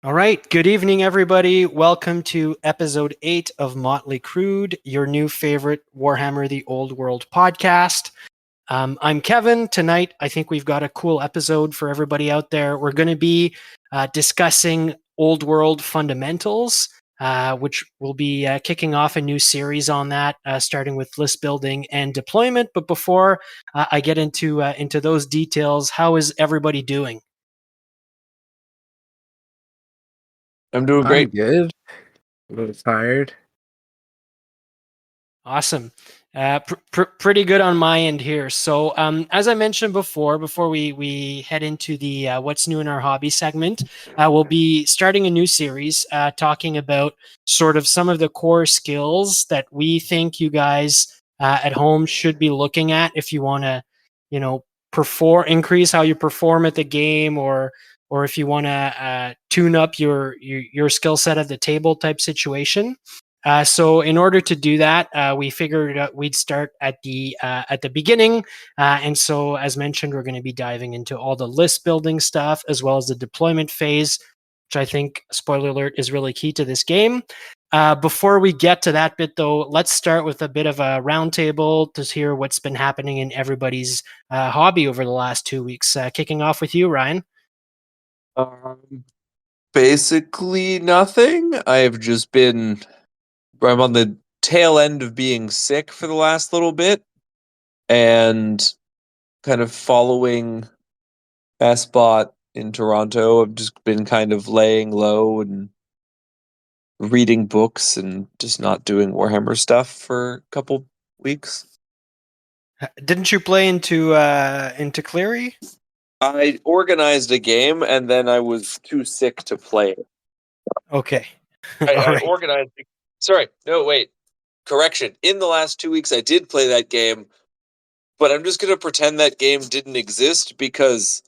All right. Good evening, everybody. Welcome to episode 8 of Motley Crude, your new favorite Warhammer the Old World podcast. I'm Kevin. Tonight, I think we've got a cool episode for everybody out there. We're going to be discussing Old World fundamentals, which will be kicking off a new series on that, starting with list building and deployment. But before I get into those details, how is everybody doing? I'm doing I'm great. good. A little tired. Awesome. Pretty good on my end here. So, as I mentioned before we head into the What's New in Our Hobby segment, we'll be starting a new series talking about sort of some of the core skills that we think you guys at home should be looking at if you want to, increase how you perform at the game, or if you want to tune up your skill set at the table type situation. So in order to do that, we figured we'd start at the beginning, and so as mentioned, we're going to be diving into all the list building stuff as well as the deployment phase, which I think, spoiler alert, is really key to this game. Before we get to that bit, though, let's start with a bit of a roundtable to hear what's been happening in everybody's hobby over the last 2 weeks. Kicking off with you, Ryan. Basically nothing. I'm on the tail end of being sick for the last little bit and kind of following Best in Toronto. I've just been kind of laying low and reading books and just not doing Warhammer stuff for a couple weeks. Didn't you play into Cleary? I organized a game and then I was too sick to play it. Okay. I All right. organized. Sorry, no, wait. Correction. In the last 2 weeks, I did play that game, but I'm just going to pretend that game didn't exist because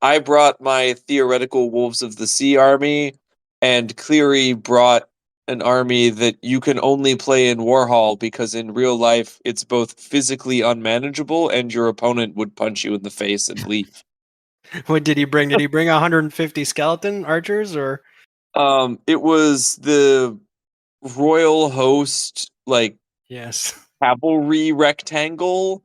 I brought my theoretical Wolves of the Sea army, and Cleary brought an army that you can only play in Warhol because in real life it's both physically unmanageable and your opponent would punch you in the face and leave. What did he bring? Did he bring 150 skeleton archers or? It was the Royal Host, like, Yes. cavalry rectangle,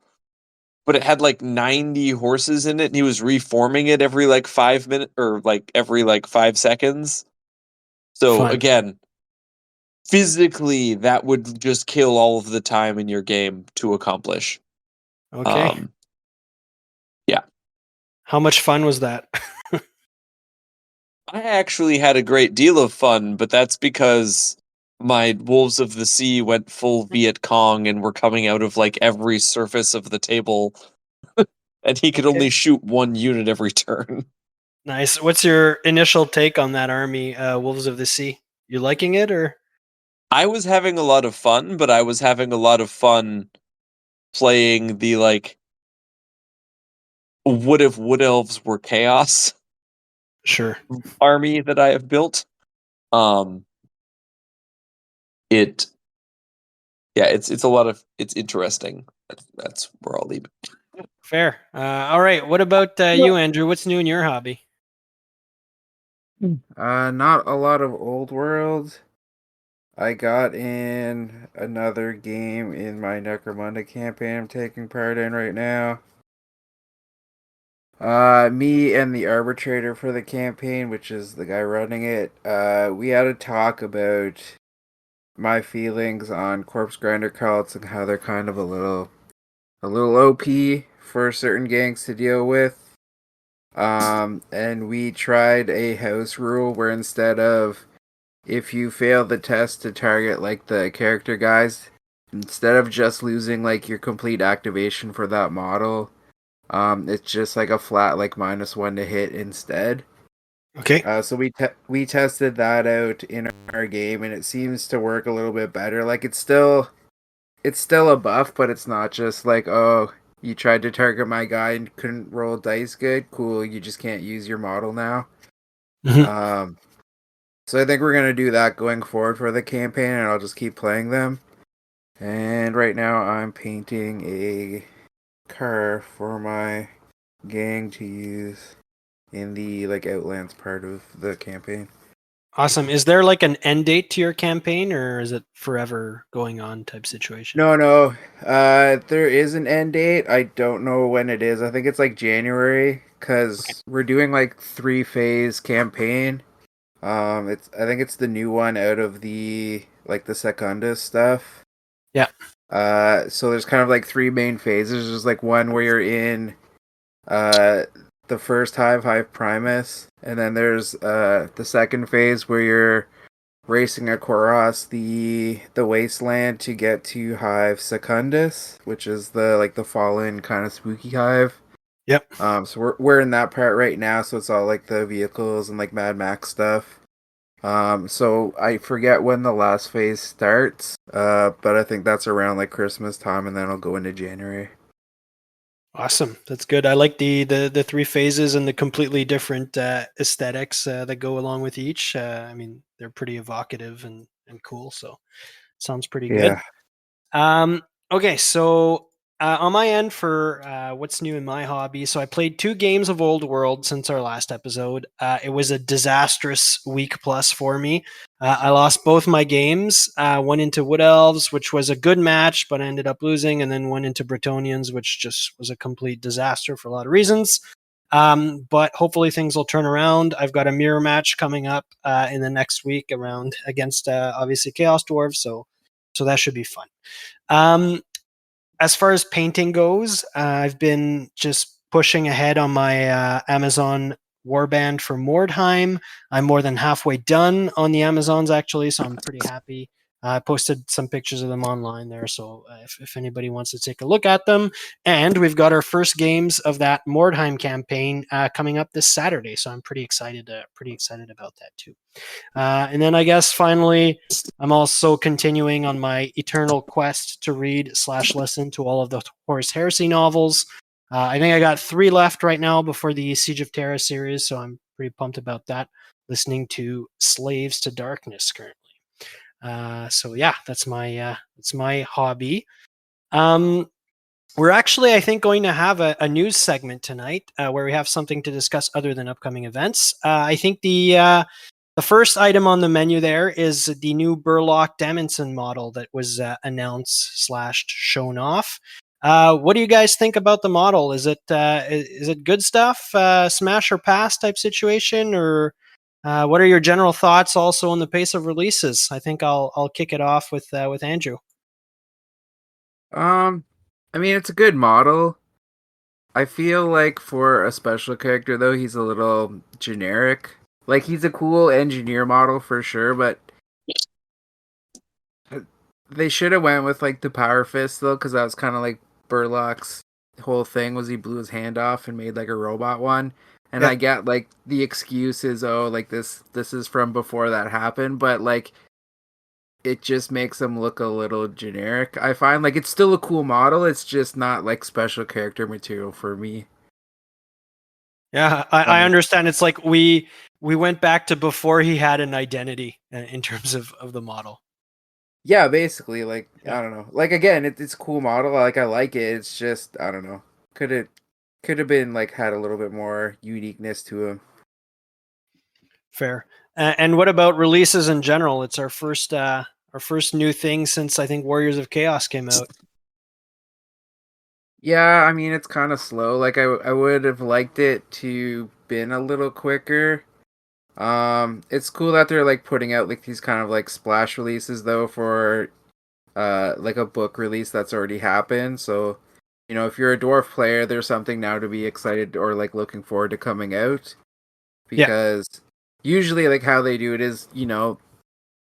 but it had like 90 horses in it, and he was reforming it every like 5 minutes or like every like 5 seconds. So Fun. again, physically, that would just kill all of the time in your game to accomplish. Okay. Yeah. How much fun was that? I actually had a great deal of fun, but that's because my Wolves of the Sea went full Viet Cong and were coming out of like every surface of the table, and he could only shoot one unit every turn. Nice. What's your initial take on that army, Wolves of the Sea? You liking it or? I was having a lot of fun, but I was having a lot of fun playing the like what if wood elves were chaos Sure. army that I have built. Um it yeah, it's a lot of it's interesting. That's where I'll leave it. Fair. All right. What about you, Andrew? What's new in your hobby? Not a lot of Old World. I got in another game in my Necromunda campaign I'm taking part in right now. Me and the arbitrator for the campaign, which is the guy running it, we had a talk about my feelings on corpse grinder cults and how they're kind of a little OP for certain gangs to deal with. And we tried a house rule where instead of if you fail the test to target like the character guys, instead of just losing like your complete activation for that model, it's just like a flat like -1 to hit instead. Okay. So we tested that out in our game, and it seems to work a little bit better. Like it's still a buff, but it's not just like, oh, you tried to target my guy and couldn't roll dice good. Cool, you just can't use your model now. Mhm. So I think we're gonna do that going forward for the campaign, and I'll just keep playing them. And right now I'm painting a car for my gang to use in the like Outlands part of the campaign. Awesome. Is there like an end date to your campaign, or is it forever going on type situation? No. There is an end date. I don't know when it is. I think it's like January because we're doing like 3-phase campaign. I think it's the new one out of the like the Secundus stuff. Yeah. So there's kind of like 3 main phases. There's like one where you're in the first Hive Primus, and then there's the second phase where you're racing across the wasteland to get to Hive Secundus, which is the fallen kind of spooky hive. Yep. So we're in that part right now, so it's all like the vehicles and like Mad Max stuff. So I forget when the last phase starts, but I think that's around like Christmas time, and then I'll go into January. Awesome. That's good. I like the 3 phases and the completely different aesthetics that go along with each. I mean, they're pretty evocative and cool. So sounds pretty good. Okay, so on my end for what's new in my hobby, so I played 2 games of Old World since our last episode. It was a disastrous week plus for me. I lost both my games. One into Wood Elves, which was a good match, but I ended up losing, and then one into Bretonians, which just was a complete disaster for a lot of reasons. But hopefully things will turn around. I've got a mirror match coming up in the next week around against obviously Chaos Dwarves, so that should be fun. As far as painting goes, I've been just pushing ahead on my Amazon warband for Mordheim. I'm more than halfway done on the Amazons, actually, so I'm pretty happy. I posted some pictures of them online there, so if anybody wants to take a look at them. And we've got our first games of that Mordheim campaign coming up this Saturday, so I'm pretty excited about that too. And then I guess finally, I'm also continuing on my eternal quest to read / listen to all of the Horus Heresy novels. I think I got 3 left right now before the Siege of Terra series, so I'm pretty pumped about that. Listening to Slaves to Darkness currently. So yeah, that's my hobby. We're actually, I think, going to have a news segment tonight where we have something to discuss other than upcoming events. I think the first item on the menu there is the new Burlock Damonson model that was announced / shown off. What do you guys think about the model? Is it good stuff, smash or pass type situation, or what are your general thoughts also on the pace of releases? I think I'll kick it off with Andrew. I mean, it's a good model. I feel like for a special character though, he's a little generic. Like he's a cool engineer model for sure, but they should have went with like the Power Fist though, because that was kind of like Burlock's whole thing was he blew his hand off and made like a robot one. And Yeah. I get like the excuse is like this is from before that happened, but like it just makes him look a little generic. I find like it's still a cool model, it's just not like special character material for me. Yeah, I understand. It's like we went back to before he had an identity in terms of the model. Yeah, basically, like Yeah. I don't know. Like again, it's a cool model. I like it. It's just I don't know. Could have been like had a little bit more uniqueness to him. Fair. And what about releases in general? It's our first new thing since I think Warriors of Chaos came out. Yeah, I mean it's kind of slow. Like I would have liked it to been a little quicker. It's cool that they're like putting out like these kind of like splash releases though for like a book release that's already happened. So, you know, if you're a dwarf player, there's something now to be excited or like looking forward to coming out. Yeah. Because usually like how they do it is, you know,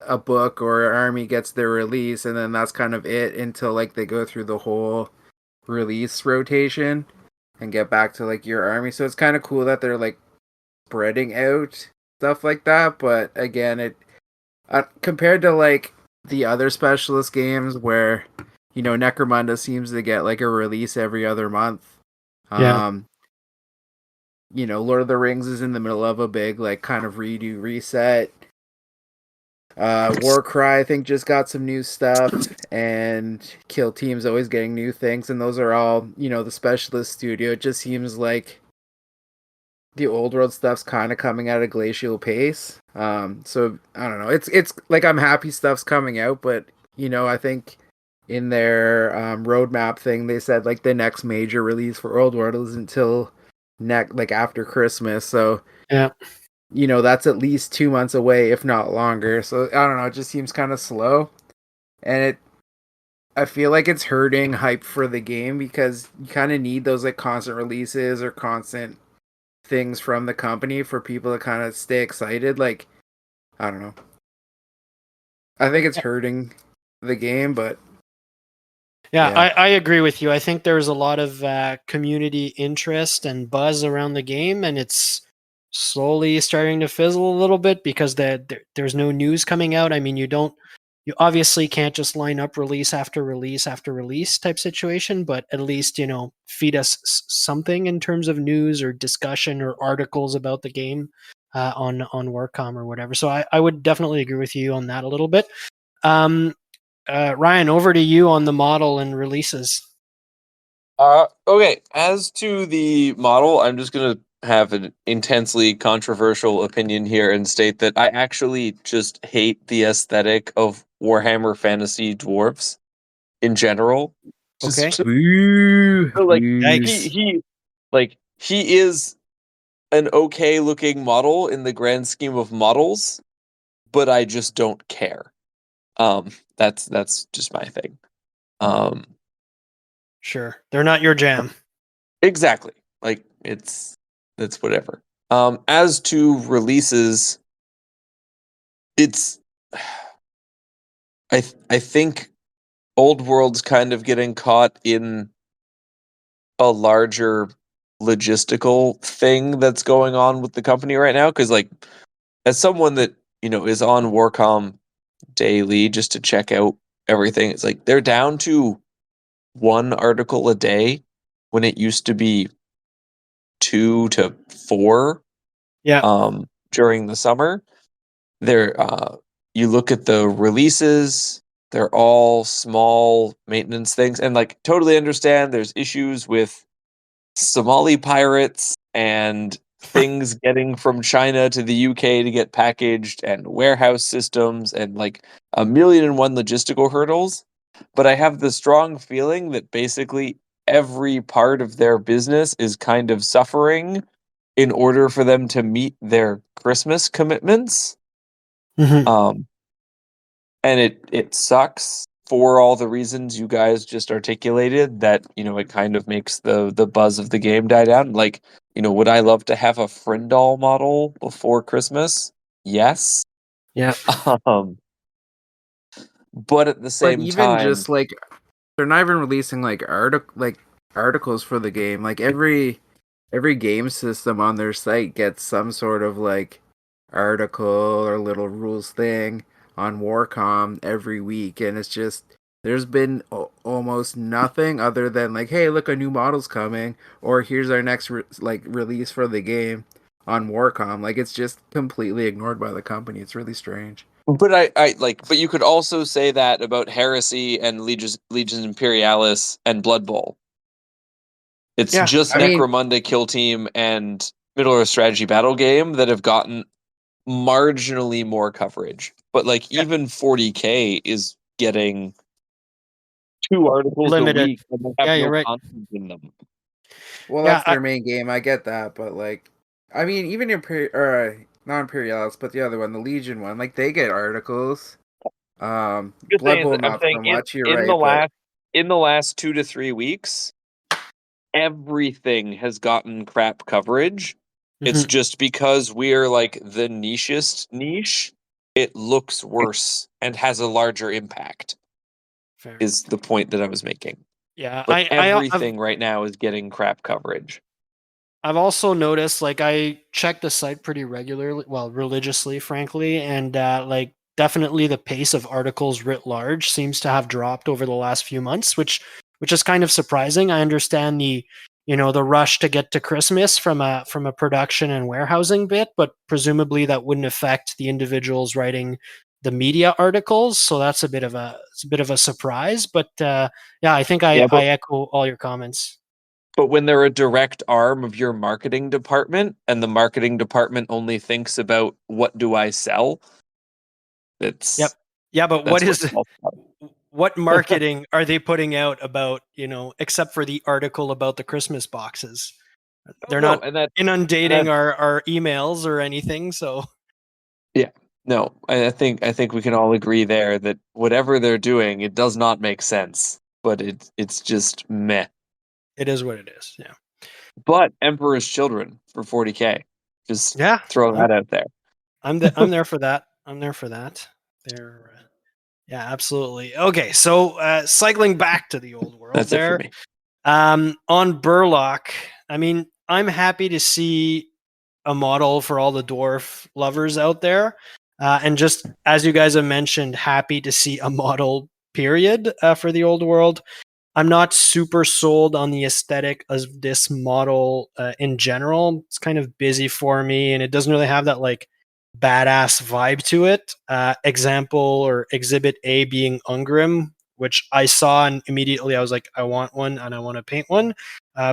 a book or army gets their release and then that's kind of it until like they go through the whole release rotation and get back to like your army. So it's kind of cool that they're like spreading out stuff like that, but again, it compared to like the other specialist games where you know Necromunda seems to get like a release every other month. Yeah. You know, Lord of the Rings is in the middle of a big like kind of redo reset. Warcry I think just got some new stuff, and Kill Team's always getting new things, and those are all, you know, the specialist studio. It just seems like the old world stuff's kind of coming at a glacial pace. So I don't know. It's like I'm happy stuff's coming out, but I think in their roadmap thing they said like the next major release for Old World is until like after Christmas. So Yeah. that's at least 2 months away, if not longer. So I don't know. It just seems kind of slow, and I feel like it's hurting hype for the game because you kind of need those like constant releases or constant things from the company for people to kind of stay excited. Like, I don't know. I think it's hurting the game, but Yeah, yeah. I agree with you. I think there's a lot of community interest and buzz around the game, and it's slowly starting to fizzle a little bit because there's no news coming out. I mean, you obviously can't just line up release after release after release type situation, but at least, feed us something in terms of news or discussion or articles about the game on Warcom or whatever. So I would definitely agree with you on that a little bit. Ryan, over to you on the model and releases. Okay. As to the model, I'm just gonna have an intensely controversial opinion here and state that I actually just hate the aesthetic of Warhammer Fantasy Dwarves in general. Okay. Just Woo, like Yikes. he is an okay looking model in the grand scheme of models, but I just don't care. That's just my thing. Sure. They're not your jam. Exactly. Like that's whatever. As to releases, it's I think Old World's kind of getting caught in a larger logistical thing that's going on with the company right now. Because like, as someone that is on Warcom daily just to check out everything, it's like they're down to one article a day when it used to be 2 to 4 Yeah. during the summer. There you look at the releases, they're all small maintenance things, and like totally understand there's issues with Somali pirates and things getting from China to the UK to get packaged and warehouse systems and like a million and one logistical hurdles. But I have the strong feeling that basically every part of their business is kind of suffering in order for them to meet their Christmas commitments. Mhm. And it sucks for all the reasons you guys just articulated, that it kind of makes the buzz of the game die down. Like, would I love to have a Frindall model before Christmas? Yes. Yeah. um but at the but same even time, just like they're not even releasing like articles for the game. Like every game system on their site gets some sort of like article or little rules thing on Warcom every week, and it's just there's been almost nothing other than like, hey, look, a new model's coming, or here's our next release for the game on Warcom. Like it's just completely ignored by the company. It's really strange. but but you could also say that about Heresy and Legions Imperialis and Blood Bowl. It's Yeah. just I mean, Necromunda Kill Team and Middle Earth Strategy Battle Game that have gotten marginally more coverage. But like Yeah. even 40K is getting 2 articles a Limited. week and they have Yeah, no you're right. content in them. well, Yeah. that's their main game. I get that, but like, I mean, even not Imperialis, but the other one, the Legion one, like they get articles. Just Blood saying, Bowl I'm not saying so much. You're in right, the but last 2 to 3 weeks, everything has gotten crap coverage. It's Mhm. just because we're like the nichest niche, it looks worse and has a larger impact, Fair. is the point that I was making. Yeah. But I've everything right now is getting crap coverage. I've also noticed, like, I check the site pretty regularly, well, religiously, frankly, and like definitely the pace of articles writ large seems to have dropped over the last few months, which is kind of surprising. I understand the rush to get to Christmas from a production and warehousing bit, but presumably that wouldn't affect the individuals writing the media articles, so that's it's a bit of a surprise. But yeah, I think Yeah, I but echo all your comments. But when they're a direct arm of your marketing department and the marketing department only thinks about what do I sell, it's Yep. Yeah, but that's what where is it falls apart. what marketing are they putting out about, except for the article about the Christmas boxes? They're No, not and that inundating our emails or anything, so yeah. No, I think we can all agree there that whatever they're doing, it does not make sense. But it's just meh. it is what it is. Yeah. But Emperor's Children for 40K. Just Yeah. throw that out there. I'm there for that. I'm there for that. There yeah, absolutely. Okay, so cycling back to the old world That's it for there. me. On Burlock, I mean, I'm happy to see a model for all the dwarf lovers out there. And just as you guys have mentioned, happy to see a model period for the old world. I'm not super sold on the aesthetic of this model in general. It's kind of busy for me, and it doesn't really have that like badass vibe to it. Example or exhibit A being Ungrim, which I saw and immediately I was like, I want one and I want to paint one.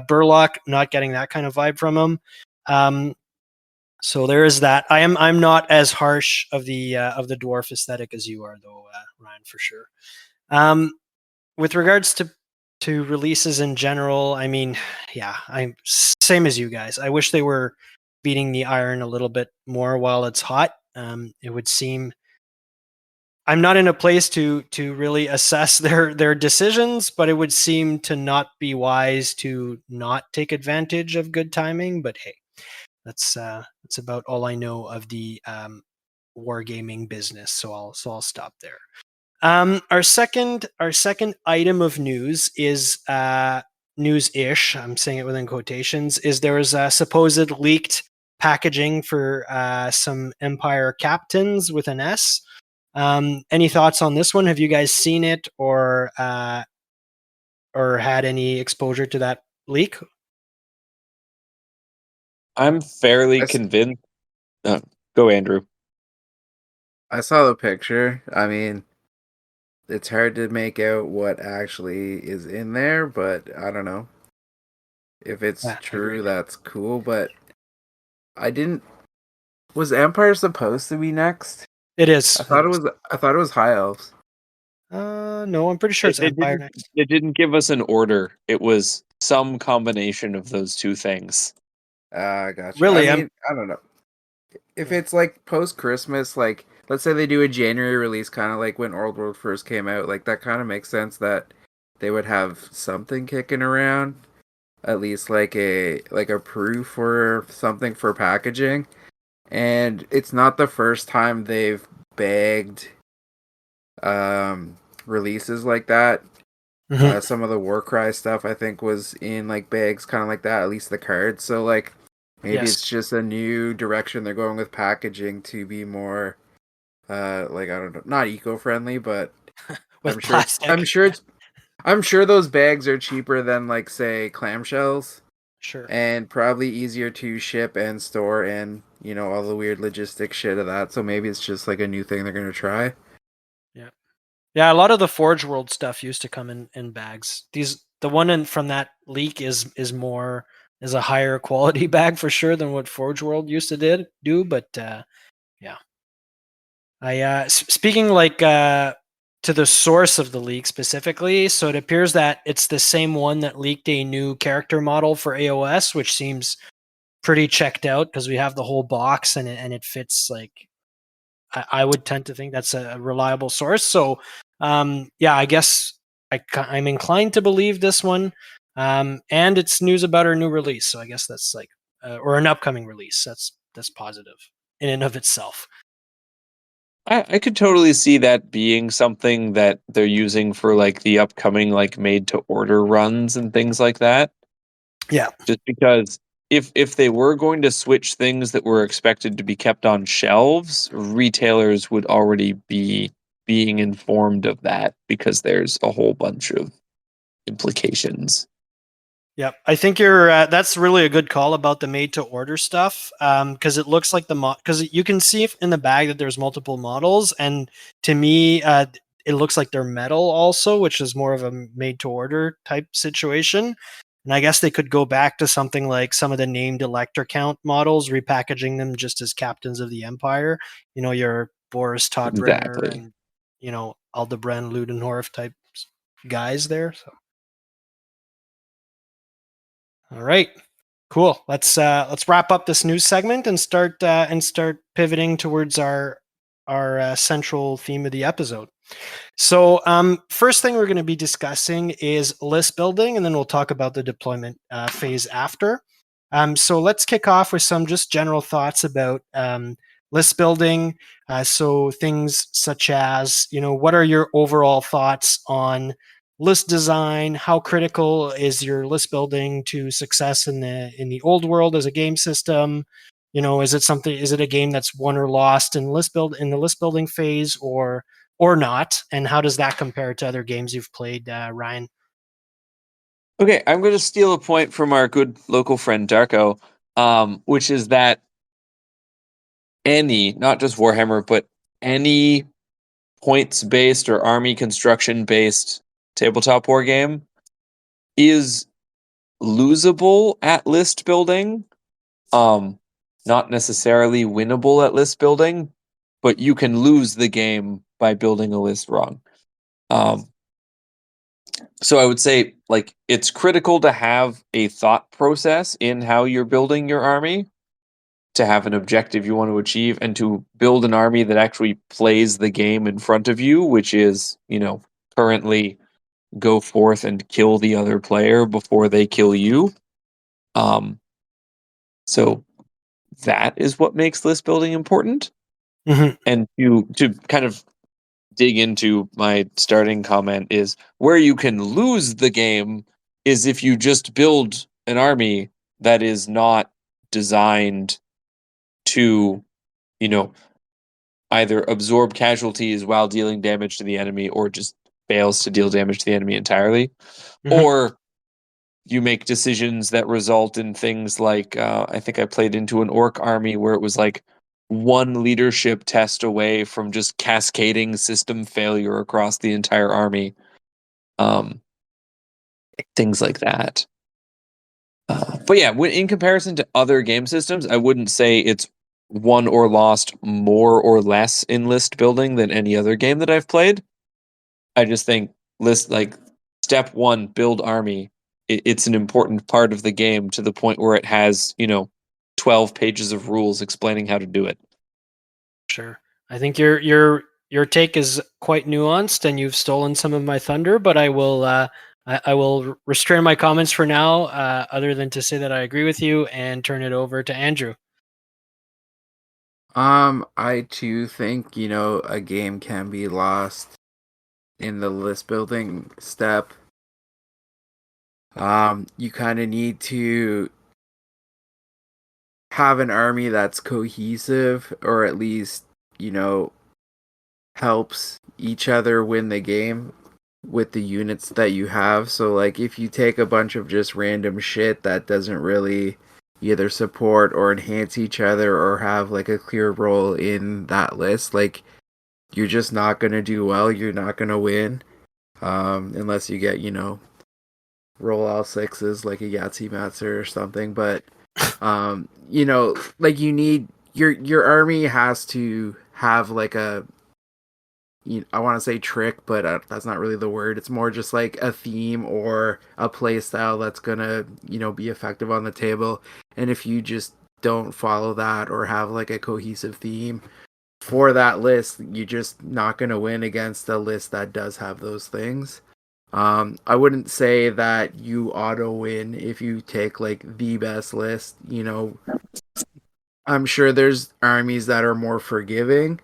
Burlock, not getting that kind of vibe from him. So there is that. I'm not as harsh of the dwarf aesthetic as you are, though, Ryan, for sure. With regards to releases in general, I mean, yeah, I'm same as you guys. I wish they were beating the iron a little bit more while it's hot. It would seem I'm not in a place to really assess their decisions, but it would seem to not be wise to not take advantage of good timing. But hey, that's about all I know of the wargaming business. So I'll stop there. Our second item of news is news-ish. I'm saying it within quotations. Is there was a supposed leaked packaging for some Empire captains with an S. Any thoughts on this one? Have you guys seen it or had any exposure to that leak? I'm fairly I s- convinced. Go, Andrew. I saw the picture. I mean, it's hard to make out what actually is in there, but I don't know. If it's Yeah, I agree. true, that's cool, but I didn't. Was Empire supposed to be next? It is. I thought it was. I thought it was High Elves. No, I'm pretty sure They, it's they Empire didn't. next. They didn't give us an order. It was some combination of those two things. I gotcha. I Really, mean, I don't know. If Yeah. it's like post Christmas, like let's say they do a January release, kind of like when Old World first came out, like that kind of makes sense that they would have something kicking around, at least like a proof or something for packaging. And it's not the first time they've bagged releases like that. Mhm. Some of the Warcry stuff I think was in like bags kind of like that, at least the cards. So like maybe Yes. it's just a new direction they're going with packaging to be more like I don't know, not eco-friendly, but With plastic. I'm sure those bags are cheaper than like say clamshells Sure. and probably easier to ship and store and all the weird logistic shit of that. So maybe it's just like a new thing they're going to try. Yeah. Yeah, a lot of the Forge World stuff used to come in bags. The one from that leak is a higher quality bag for sure than what Forge World used to do. But yeah, I speaking like to the source of the leak specifically. So it appears that it's the same one that leaked a new character model for AOS, which seems pretty checked out because we have the whole box and it fits like I would tend to think that's a reliable source. So, yeah, I guess I'm inclined to believe this one. And it's news about our new release. So I guess that's like, or an upcoming release. That's positive in and of itself. I could totally see that being something that they're using for like the upcoming like made to order runs and things like that. Yeah. Just because if they were going to switch things that were expected to be kept on shelves, retailers would already be being informed of that because there's a whole bunch of implications. Yep, I think that's really a good call about the made to order stuff because it looks like because you can see in the bag that there's multiple models, and to me, it looks like they're metal also, which is more of a made to order type situation. And I guess they could go back to something like some of the named elector count models, repackaging them just as captains of the empire. Your Boris Todbrenner Exactly. and Aldebren Ludendorff type guys there. So, all right, cool. Let's wrap up this news segment and start pivoting towards our central theme of the episode. So, first thing we're going to be discussing is list building, and then we'll talk about the deployment phase after. So let's kick off with some just general thoughts about list building. So things such as, what are your overall thoughts on list design? How critical is your list building to success in the old world as a game system? Is it a game that's won or lost in the list building phase, or not? And how does that compare to other games you've played, Ryan? Okay, I'm going to steal a point from our good local friend Darko, which is that not just Warhammer, but any points-based or army construction-based tabletop war game is losable at list building. Not necessarily winnable at list building, but you can lose the game by building a list wrong. So I would say, like, it's critical to have a thought process in how you're building your army, to have an objective you want to achieve, and to build an army that actually plays the game in front of you, which is, currently go forth and kill the other player before they kill you. So that is what makes list building important. Mm-hmm. And to kind of dig into my starting comment is where you can lose the game is if you just build an army that is not designed to, either absorb casualties while dealing damage to the enemy, or just fails to deal damage to the enemy entirely. Mm-hmm. Or you make decisions that result in things like, I think I played into an orc army where it was like one leadership test away from just cascading system failure across the entire army. Things like that. But yeah, in comparison to other game systems, I wouldn't say it's won or lost more or less in list building than any other game that I've played. I just think step one, build army. It's an important part of the game to the point where it has, 12 pages of rules explaining how to do it. Sure. I think your take is quite nuanced, and you've stolen some of my thunder, but I will restrain my comments for now, other than to say that I agree with you and turn it over to Andrew. I too think, a game can be lost in the list building step. You kind of need to have an army that's cohesive, or at least, helps each other win the game with the units that you have. So like if you take a bunch of just random shit that doesn't really either support or enhance each other or have like a clear role in that list, like you're just not going to do well. You're not going to win. Unless you get, roll all sixes like a Yahtzee Master or something. But like you need your army has to have like a, I want to say trick, but that's not really the word. It's more just like a theme or a play style that's gonna, be effective on the table. And if you just don't follow that or have like a cohesive theme for that list, you're just not gonna win against a list that does have those things. I wouldn't say that you auto win if you take like the best list. I'm sure there's armies that are more forgiving.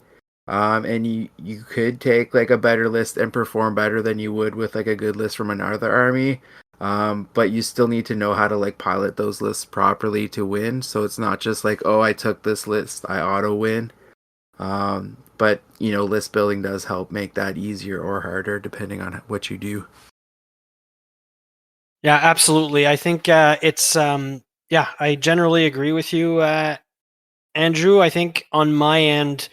And you could take like a better list and perform better than you would with like a good list from another army. But you still need to know how to like pilot those lists properly to win. So it's not just like, oh, I took this list, I auto win. But list building does help make that easier or harder depending on what you do. Yeah, absolutely. I think it's I generally agree with you, Andrew. I think on my end,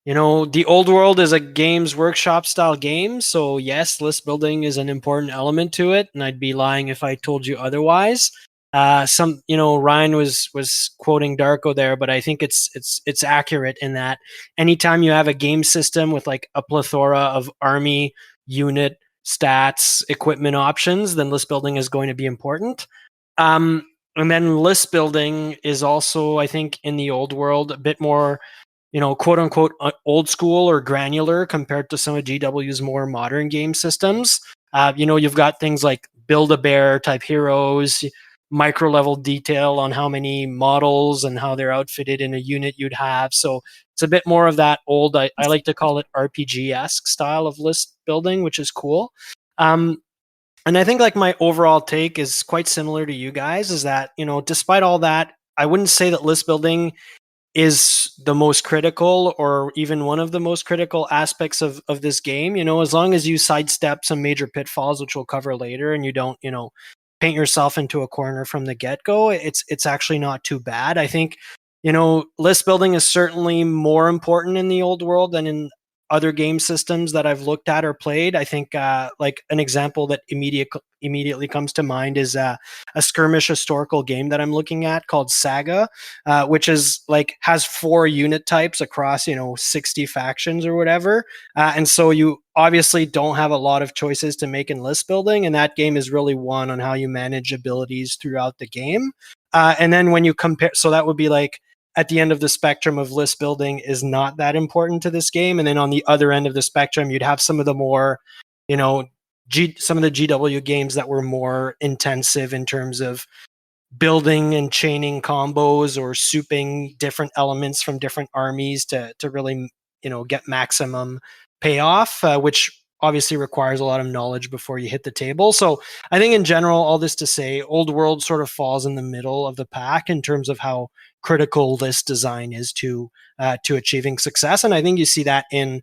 the old world is a Games Workshop style game, so yes, list building is an important element to it, and I'd be lying if I told you otherwise. Ryan was quoting Darko there, but I think it's accurate in that anytime you have a game system with like a plethora of army, unit, stats, equipment options, then list building is going to be important. And then list building is also, I think, in the old world a bit more, quote unquote, old school or granular compared to some of GW's more modern game systems. You've got things like Build-A-Bear type heroes, micro level detail on how many models and how they're outfitted in a unit you'd have. So it's a bit more of that old, I like to call it RPG-esque style of list building, which is cool. And I think like my overall take is quite similar to you guys, is that, despite all that, I wouldn't say that list building is the most critical or even one of the most critical aspects of this game. As long as you sidestep some major pitfalls, which we'll cover later, and you don't, paint yourself into a corner from the get-go, it's actually not too bad. I think, list building is certainly more important in the old world than in other game systems that I've looked at or played. I think like an example that immediately comes to mind is a skirmish historical game that I'm looking at called Saga, which is like has 4 unit types across 60 factions or whatever, and so you obviously don't have a lot of choices to make in list building, and that game is really one on how you manage abilities throughout the game. And then when you compare, so that would be like at the end of the spectrum of list building is not that important to this game. And then on the other end of the spectrum, you'd have some of the more, some of the GW games that were more intensive in terms of building and chaining combos or souping different elements from different armies to really, get maximum payoff, which obviously requires a lot of knowledge before you hit the table. So I think in general, all this to say, old world sort of falls in the middle of the pack in terms of how critical list design is to achieving success. And I think you see that in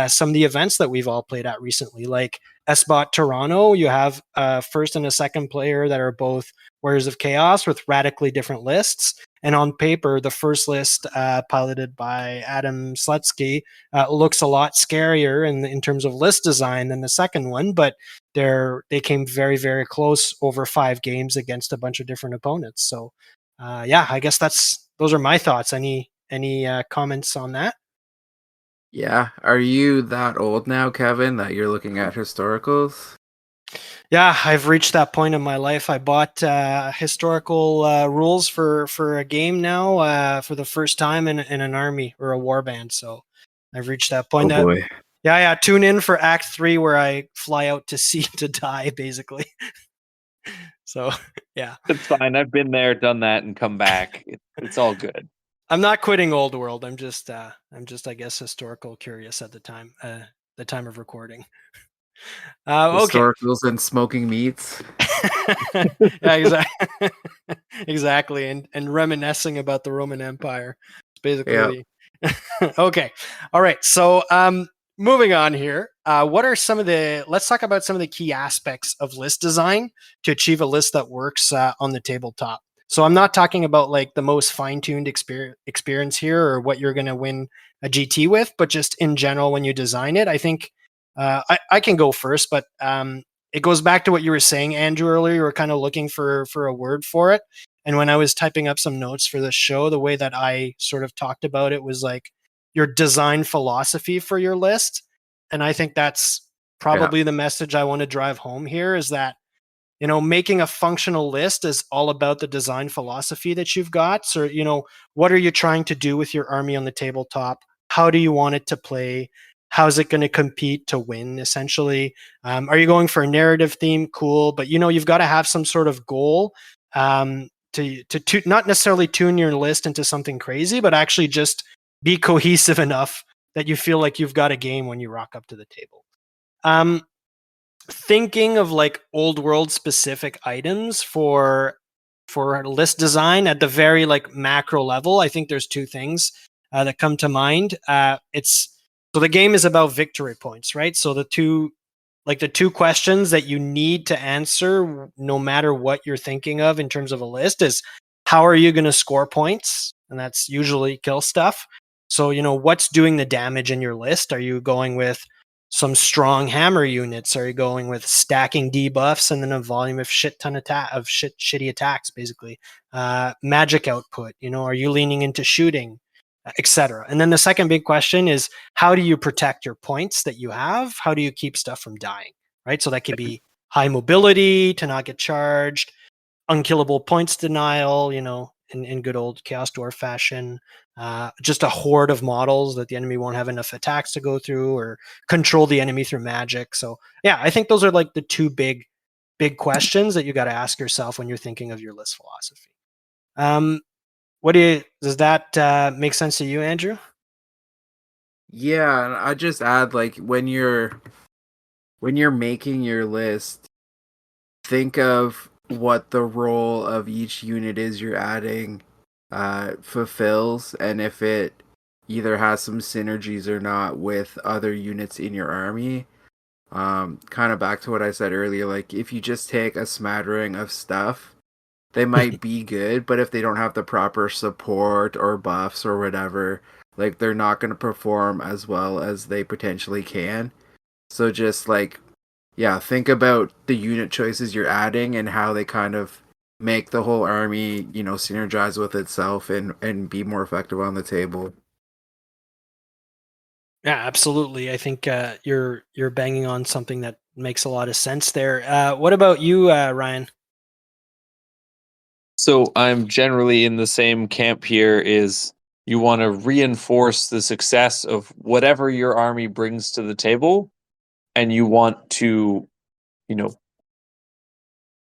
some of the events that we've all played at recently, like SBOT Toronto. You have a first and a second player that are both Warriors of Chaos with radically different lists. And on paper, the first list, piloted by Adam Slutsky, looks a lot scarier in terms of list design than the second one, but they came very, very close over 5 games against a bunch of different opponents. So I guess those are my thoughts. Any comments on that? Yeah. Are you that old now, Kevin, that you're looking at historicals? Yeah, I've reached that point in my life. I bought historical rules for a game now for the first time in an army or a warband. So I've reached that point. Oh boy. Yeah. Tune in for Act 3 where I fly out to sea to die, basically. So yeah, It's fine. I've been there, done that, and come back. It's all good. I'm not quitting old world. I'm just I guess historical curious at the time of recording. Okay. Historicals and smoking meats. Yeah, exactly. Exactly, and reminiscing about the Roman Empire. It's basically okay. All right. So moving on here. Let's talk about some of the key aspects of list design to achieve a list that works on the tabletop. So I'm not talking about like the most fine-tuned experience here or what you're going to win a GT with, but just in general when you design it. I think I can go first, but it goes back to what you were saying, Andrew, earlier. You were kind of looking for a word for it. And when I was typing up some notes for the show, the way that I sort of talked about it was like your design philosophy for your list. And I think that's probably the message I want to drive home here is that, making a functional list is all about the design philosophy that you've got. So, what are you trying to do with your army on the tabletop? How do you want it to play? How's it going to compete to win, essentially? Are you going for a narrative theme? Cool. But, you've got to have some sort of goal to not necessarily tune your list into something crazy, but actually just be cohesive enough that you feel like you've got a game when you rock up to the table. Thinking of like old world specific items for list design at the very like macro level, I think there's 2 things that come to mind. So the game is about victory points, right? So the two questions that you need to answer, no matter what you're thinking of in terms of a list, is how are you going to score points? And that's usually kill stuff. So, what's doing the damage in your list? Are you going with some strong hammer units? Are you going with stacking debuffs and then a volume of shitty attacks, basically? Magic output, are you leaning into shooting, etc.? And then the second big question is, how do you protect your points that you have? How do you keep stuff from dying, right? So that could be high mobility to not get charged, unkillable points denial, in good old Chaos Dwarf fashion. Just a horde of models that the enemy won't have enough attacks to go through, or control the enemy through magic. So yeah, I think those are like the two big questions that you got to ask yourself when you're thinking of your list philosophy. Does that make sense to you, Andrew? Yeah, and I just add, like, when you're making your list, think of what the role of each unit is you're adding fulfills, and if it either has some synergies or not with other units in your army. Kind of back to what I said earlier, like, if you just take a smattering of stuff, they might be good, but if they don't have the proper support or buffs or whatever, like, they're not going to perform as well as they potentially can. So just, like, yeah, think about the unit choices you're adding and how they kind of make the whole army, synergize with itself and be more effective on the table. Yeah, absolutely. I think you're banging on something that makes a lot of sense there. What about you, Ryan? So I'm generally in the same camp here. Is you want to reinforce the success of whatever your army brings to the table, and you want to,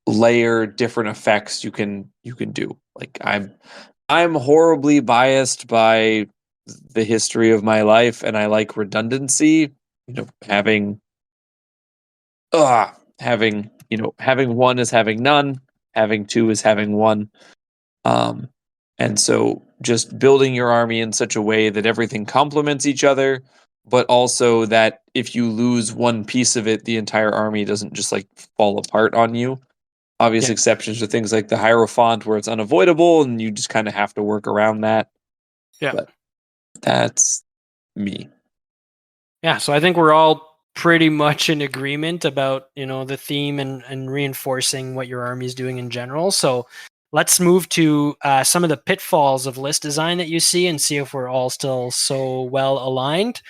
layer different effects you can do. Like, I'm horribly biased by the history of my life, and I like redundancy. Having having one is having none, having two is having one. And so just building your army in such a way that everything complements each other, but also that if you lose one piece of it, the entire army doesn't just like fall apart on you. Obvious Yeah. exceptions are things like the Hierophant, where it's unavoidable and you just kind of have to work around that. Yeah. But that's me. Yeah, so I think we're all pretty much in agreement about, the theme and reinforcing what your army is doing in general. So let's move to some of the pitfalls of list design that you see and see if we're all still so well aligned.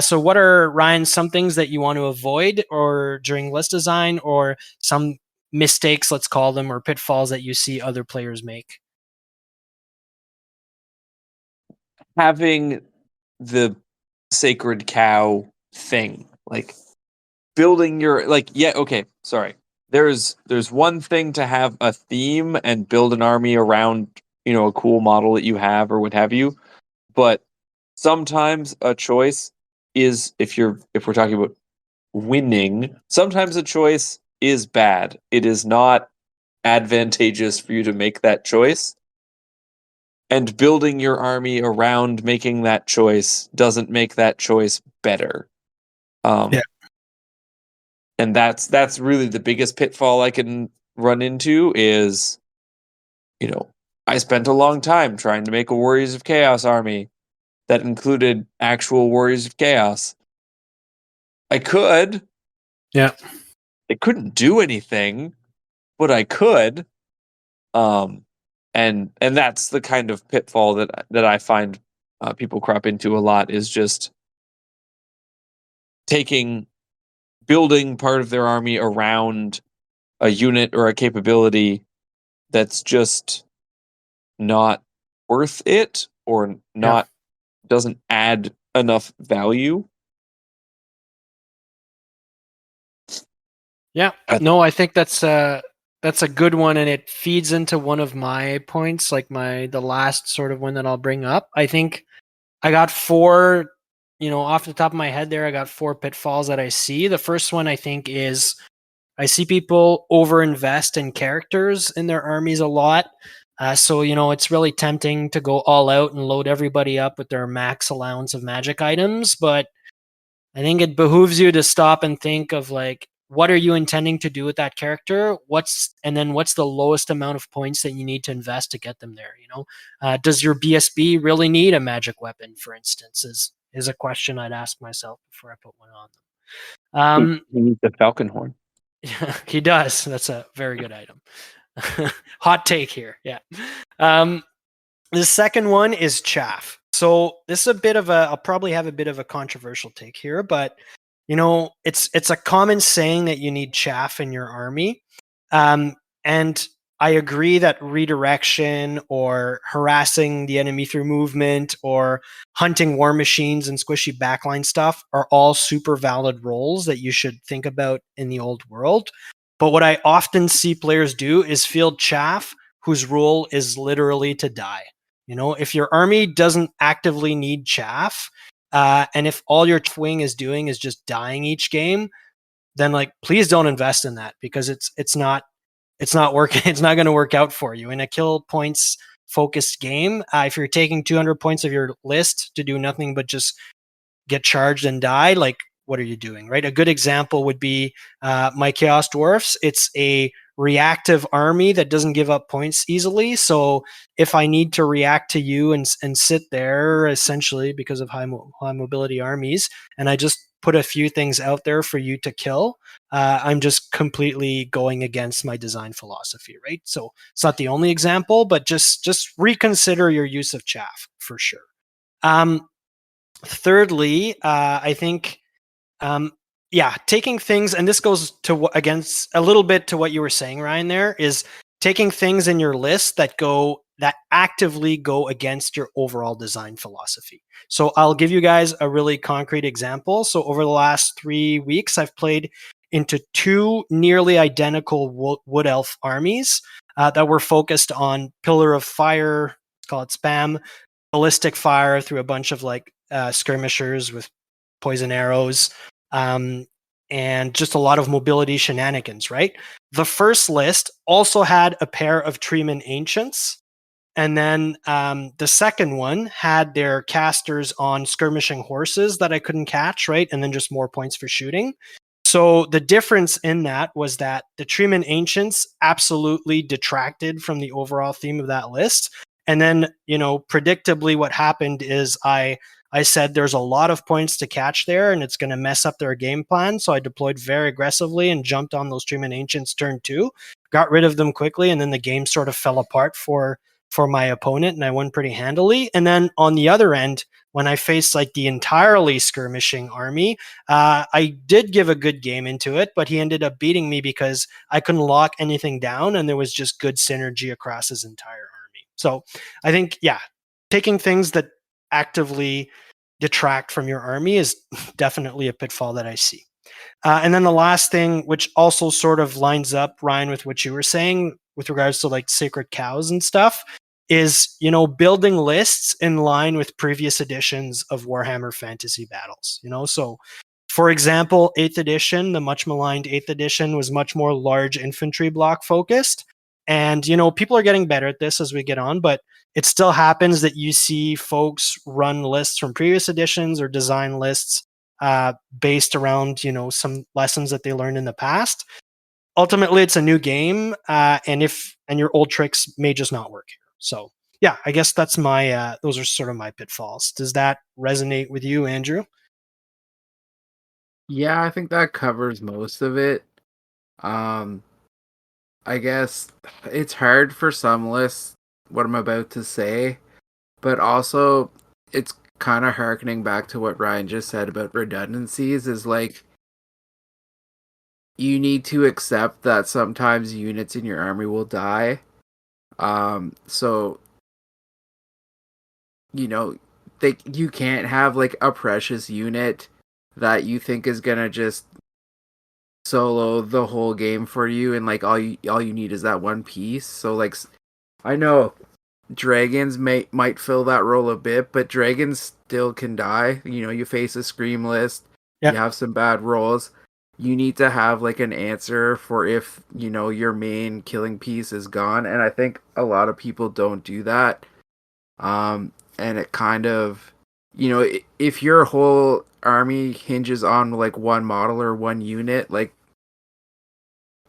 So what are, Ryan, some things that you want to avoid or during list design, or some mistakes, let's call them, or pitfalls that you see other players make? Having the sacred cow thing, like building your, like, yeah, okay, sorry. There's one thing to have a theme and build an army around, a cool model that you have or what have you, but sometimes a choice is, if we're talking about winning, sometimes a choice is bad. It is not advantageous for you to make that choice. And building your army around making that choice doesn't make that choice better. Yeah. And that's really the biggest pitfall I can run into is, I spent a long time trying to make a Warriors of Chaos army that included actual Warriors of Chaos. I could. Yeah. It couldn't do anything, but I could. And that's the kind of pitfall that I find people crop into a lot, is just building part of their army around a unit or a capability that's just not worth it, or not doesn't add enough value. Yeah, no, I think that's a good one, and it feeds into one of my points, like the last sort of one that I'll bring up. I think I got four, off the top of my head there, I got four pitfalls that I see. The first one, I think, is I see people overinvest in characters in their armies a lot. So, it's really tempting to go all out and load everybody up with their max allowance of magic items, but I think it behooves you to stop and think of, like, what are you intending to do with that character? What's the lowest amount of points that you need to invest to get them there? Does your BSB really need a magic weapon, for instance? Is a question I'd ask myself before I put one on them. He needs the Falcon Horn. He does. That's a very good item. Hot take here. Yeah. The second one is chaff. So this is I'll probably have a bit of a controversial take here, but it's a common saying that you need chaff in your army. And I agree that redirection or harassing the enemy through movement or hunting war machines and squishy backline stuff are all super valid roles that you should think about in the old world. But what I often see players do is field chaff whose role is literally to die. If your army doesn't actively need chaff, and if all your wing is doing is just dying each game, then please don't invest in that, because it's not working. It's not going to work out for you in a kill points focused game. If you're taking 200 points of your list to do nothing but just get charged and die, what are you doing, right? A good example would be my Chaos Dwarfs. It's a reactive army that doesn't give up points easily. So if I need to react to you and sit there, essentially because of high mobility armies, and I just put a few things out there for you to kill, I'm just completely going against my design philosophy, right? So it's not the only example, but just reconsider your use of chaff for sure. Thirdly, I think taking things, and this goes to against a little bit to what you were saying, Ryan, there is taking things in your list that actively go against your overall design philosophy. So I'll give you guys a really concrete example. So over the last 3 weeks, I've played into 2 nearly identical Wood Elf armies that were focused on Pillar of Fire, call it spam, ballistic fire through a bunch of skirmishers with poison arrows, and just a lot of mobility shenanigans, right? The first list also had a pair of Treeman Ancients, and then the second one had their casters on skirmishing horses that I couldn't catch, right? And then just more points for shooting. So the difference in that was that the Treeman Ancients absolutely detracted from the overall theme of that list. And then, predictably what happened is I said there's a lot of points to catch there and it's going to mess up their game plan. So I deployed very aggressively and jumped on those Treeman Ancients turn 2, got rid of them quickly, and then the game sort of fell apart for my opponent and I won pretty handily. And then on the other end, when I faced the entirely skirmishing army, I did give a good game into it, but he ended up beating me because I couldn't lock anything down and there was just good synergy across his entire army. So I think, taking things that actively detract from your army is definitely a pitfall that I see. And then the last thing, which also sort of lines up, Ryan, with what you were saying with regards to sacred cows and stuff, is building lists in line with previous editions of Warhammer Fantasy Battles. So for example, 8th edition, the much maligned 8th edition, was much more large infantry block focused. And people are getting better at this as we get on, but it still happens that you see folks run lists from previous editions or design lists based around some lessons that they learned in the past. Ultimately, it's a new game, and your old tricks may just not work here. So I guess that's those are sort of my pitfalls. Does that resonate with you, Andrew? Yeah, I think that covers most of it. I guess it's hard for some lists, what I'm about to say, but also it's kind of harkening back to what Ryan just said about redundancies, is you need to accept that sometimes units in your army will die. So you can't have a precious unit that you think is gonna just solo the whole game for you, and all you need is that one piece. So I know dragons might fill that role a bit, but dragons still can die. You face a scream list, you have some bad rolls. You need to have an answer for if your main killing piece is gone, and I think a lot of people don't do that. And it kind of, if your whole army hinges on one model or one unit,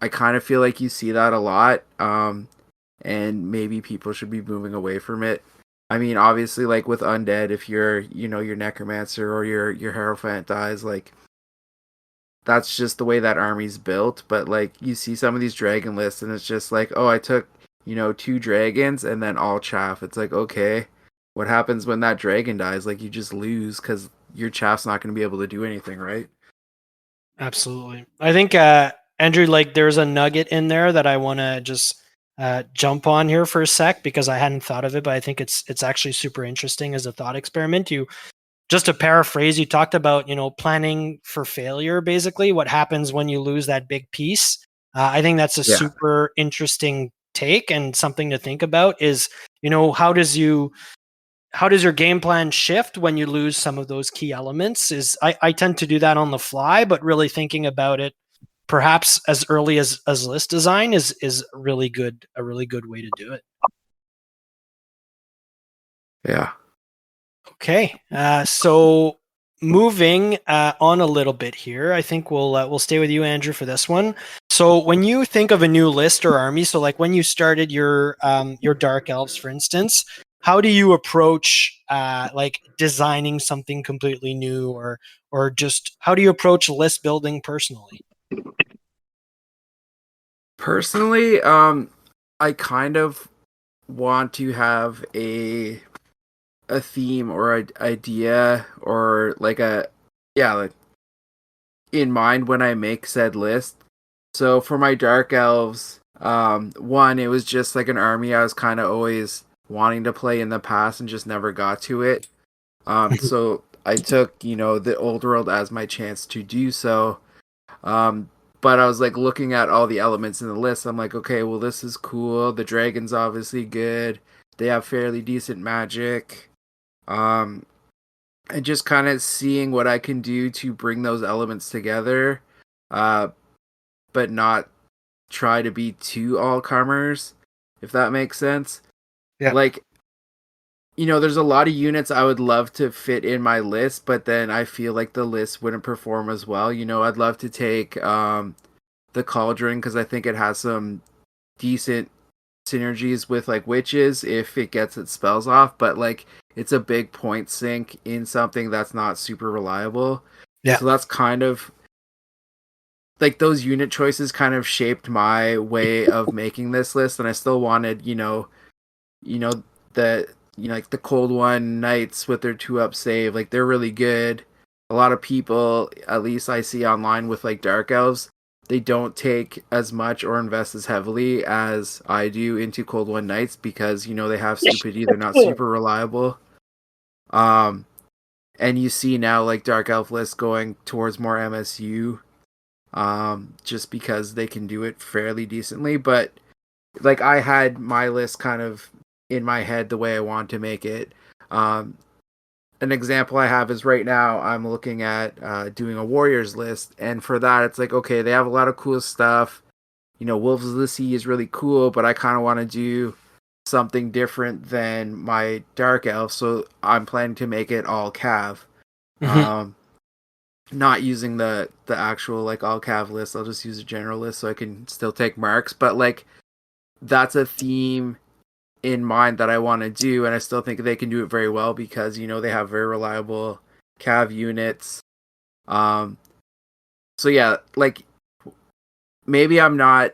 I kind of feel like you see that a lot, and maybe people should be moving away from it. I mean, obviously, like with undead, if you're, your necromancer or your hierophant dies, like that's just the way that army's built. But like you see some of these dragon lists, and it's just like, oh, I took, 2 dragons and then all chaff. It's like, okay, what happens when that dragon dies? Like you just lose because your chaff's not going to be able to do anything, right? Absolutely. I think Andrew, like there's a nugget in there that I want to just jump on here for a sec because I hadn't thought of it, but I think it's actually super interesting as a thought experiment. You just to paraphrase, you talked about planning for failure. Basically, what happens when you lose that big piece? I think that's a Yeah. super interesting take and something to think about. Is how does your game plan shift when you lose some of those key elements? I tend to do that on the fly, but really thinking about it perhaps as early as list design is a really good way to do it. Yeah. Okay, so moving on a little bit here, I think we'll stay with you, Andrew, for this one. So when you think of a new list or army, so like when you started your Dark Elves, for instance, how do you approach like designing something completely new, or just how do you approach list building personally? Personally, I kind of want to have a theme or an idea or like like in mind when I make said list. So for my dark elves, one, it was just like an army I was kind of always wanting to play in the past and just never got to it. So I took, the old world as my chance to do so. Um, but I was like looking at all the elements in the list. I'm like, okay, well, this is cool. The dragon's obviously good. They have fairly decent magic. Um, and just kind of seeing what I can do to bring those elements together, uh, but not try to be too all comers, if that makes sense. Yeah. Like, there's a lot of units I would love to fit in my list, but then I feel like the list wouldn't perform as well. I'd love to take the Cauldron because I think it has some decent synergies with like witches if it gets its spells off, but like it's a big point sink in something that's not super reliable. Yeah. So that's kind of like those unit choices kind of shaped my way of making this list, and I still wanted, the like the Cold One Knights with their 2-up save, like they're really good. A lot of people, at least I see online with like Dark Elves, they don't take as much or invest as heavily as I do into Cold One Knights because they have stupidity, they're not super reliable. And you see now like Dark Elf lists going towards more MSU, just because they can do it fairly decently. But like I had my list kind of in my head the way I want to make it. An example I have is right now I'm looking at doing a Warriors list, and for that it's like, okay, they have a lot of cool stuff. Wolves of the Sea is really cool, but I kind of want to do something different than my Dark Elf, so I'm planning to make it all Cav. Mhm. Not using the actual like all Cav list. I'll just use a general list so I can still take marks, but like that's a theme in mind that I want to do, and I still think they can do it very well because they have very reliable Cav units. So yeah, like maybe I'm not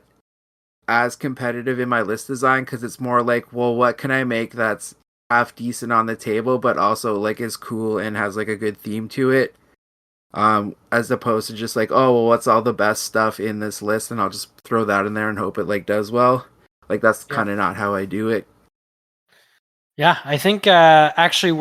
as competitive in my list design because it's more like, well, what can I make that's half decent on the table but also like is cool and has like a good theme to it, as opposed to just like, oh well, what's all the best stuff in this list and I'll just throw that in there and hope it like does well. Like that's Yeah. kind of not how I do it. Yeah, I think actually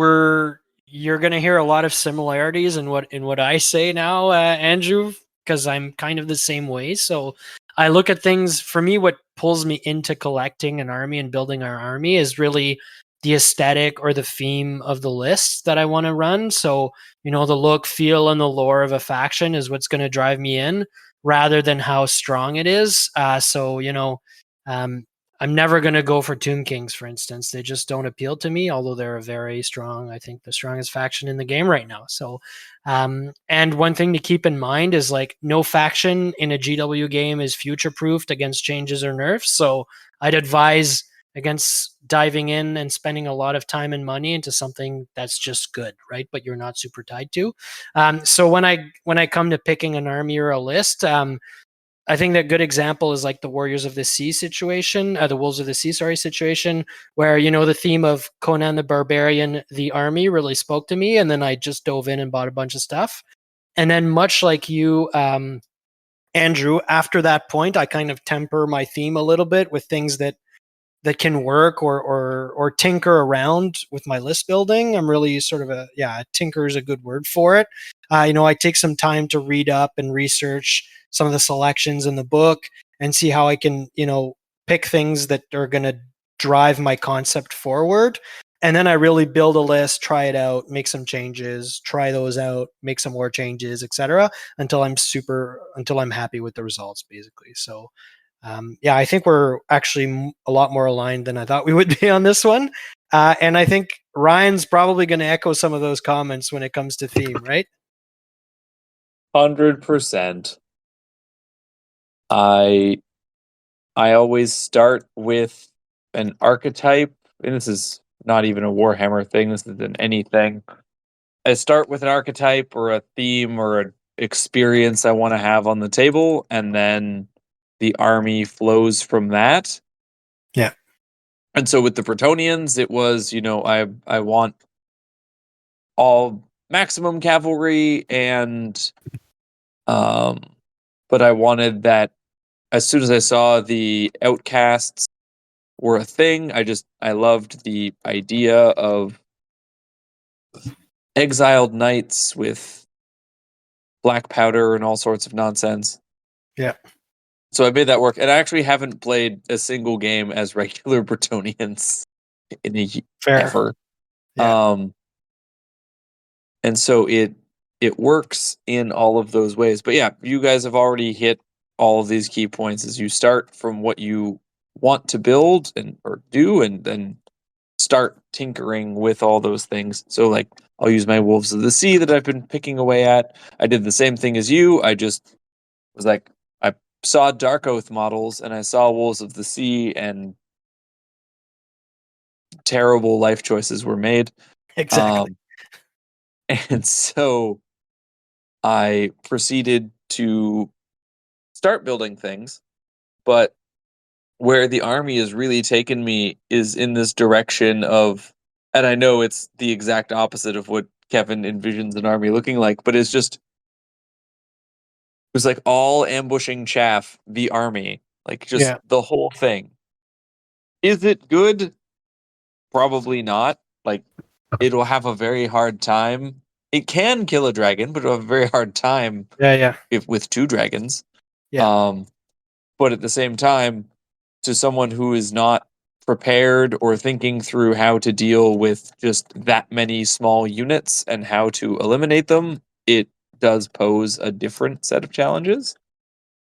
you're going to hear a lot of similarities in what I say now, Andrew, because I'm kind of the same way. So I look at things, for me, what pulls me into collecting an army and building our army is really the aesthetic or the theme of the list that I want to run. So, the look, feel, and the lore of a faction is what's going to drive me in rather than how strong it is. Um, I'm never going to go for Tomb Kings, for instance. They just don't appeal to me, although they're a very strong, I think the strongest faction in the game right now. So, and one thing to keep in mind is like no faction in a GW game is future proofed against changes or nerfs. So I'd advise against diving in and spending a lot of time and money into something that's just good, right? But you're not super tied to. So when I come to picking an army or a list, I think that good example is like the Warriors of the Sea situation, the Wolves of the Sea, sorry, situation, where, you know, the theme of Conan the Barbarian, the army really spoke to me. And then I just dove in and bought a bunch of stuff. And then much like you, Andrew, after that point, I kind of temper my theme a little bit with things that can work or tinker around with my list building. I'm really sort of tinker is a good word for it. I take some time to read up and research some of the selections in the book and see how I can, pick things that are going to drive my concept forward. And then I really build a list, try it out, make some changes, try those out, make some more changes, etc., until I'm happy with the results, basically. So I think we're actually a lot more aligned than I thought we would be on this one. And I think Ryan's probably going to echo some of those comments when it comes to theme, right? 100%. I always start with an archetype, and this is not even a Warhammer thing, this is an anything. I start with an archetype or a theme or an experience I want to have on the table, and then the army flows from that. Yeah. And so with the Bretonnians, it was, I want all maximum cavalry and but I wanted that as soon as I saw the outcasts were a thing, I loved the idea of exiled knights with black powder and all sorts of nonsense. Yeah. So I made that work, and I actually haven't played a single game as regular Bretonnians in ever. Yeah. And so it works in all of those ways. But yeah, you guys have already hit all of these key points as you start from what you want to build or do, and then start tinkering with all those things. So like I'll use my Wolves of the Sea that I've been picking away at. I did the same thing as you. I just was like, I saw Dark Oath models and I saw Wolves of the Sea, and terrible life choices were made. Exactly. And so I proceeded to start building things, but where the army has really taken me is in this direction of, and I know it's the exact opposite of what Kevin envisions an army looking like, but it was like all ambushing chaff, the army, like just the whole thing. Is it good? Probably not. Like, it'll have a very hard time. It can kill a dragon, but it'll have a very hard time if with two dragons. Yeah. But at the same time, to someone who is not prepared or thinking through how to deal with just that many small units and how to eliminate them, it does pose a different set of challenges.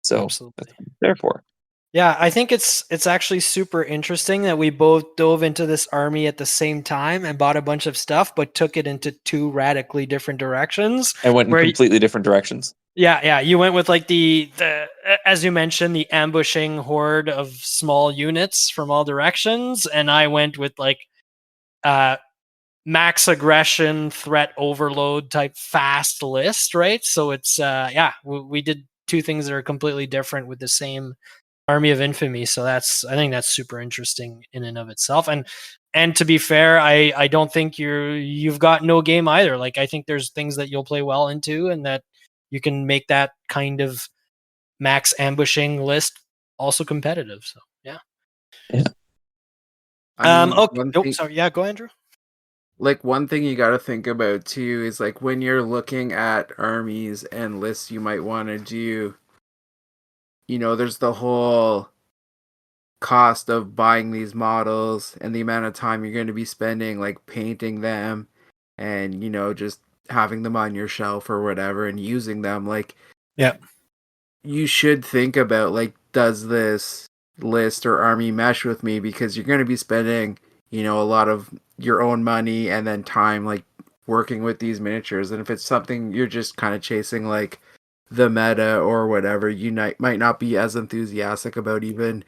So Absolutely. that's what I'm there for. Yeah, I think it's actually super interesting that we both dove into this army at the same time and bought a bunch of stuff, but took it into two radically different directions. And went in completely different directions. Yeah. You went with like the as you mentioned, the ambushing horde of small units from all directions, and I went with like max aggression, threat overload type fast list, right? So it's we did two things that are completely different with the same Army of Infamy. So I think that's super interesting in and of itself. And to be fair, I don't think you've got no game either. Like I think there's things that you'll play well into, and that you can make that kind of max ambushing list also competitive. So yeah. Okay. Sorry. Yeah. Go, Andrew. Like one thing you got to think about too is like when you're looking at armies and lists you might want to do, there's the whole cost of buying these models and the amount of time you're going to be spending like painting them and just having them on your shelf or whatever and using them. Like, yeah, you should think about like, does this list or army mesh with me, because you're going to be spending, you know, a lot of your own money and then time like working with these miniatures. And if it's something you're just kind of chasing like the meta or whatever, you might not be as enthusiastic about even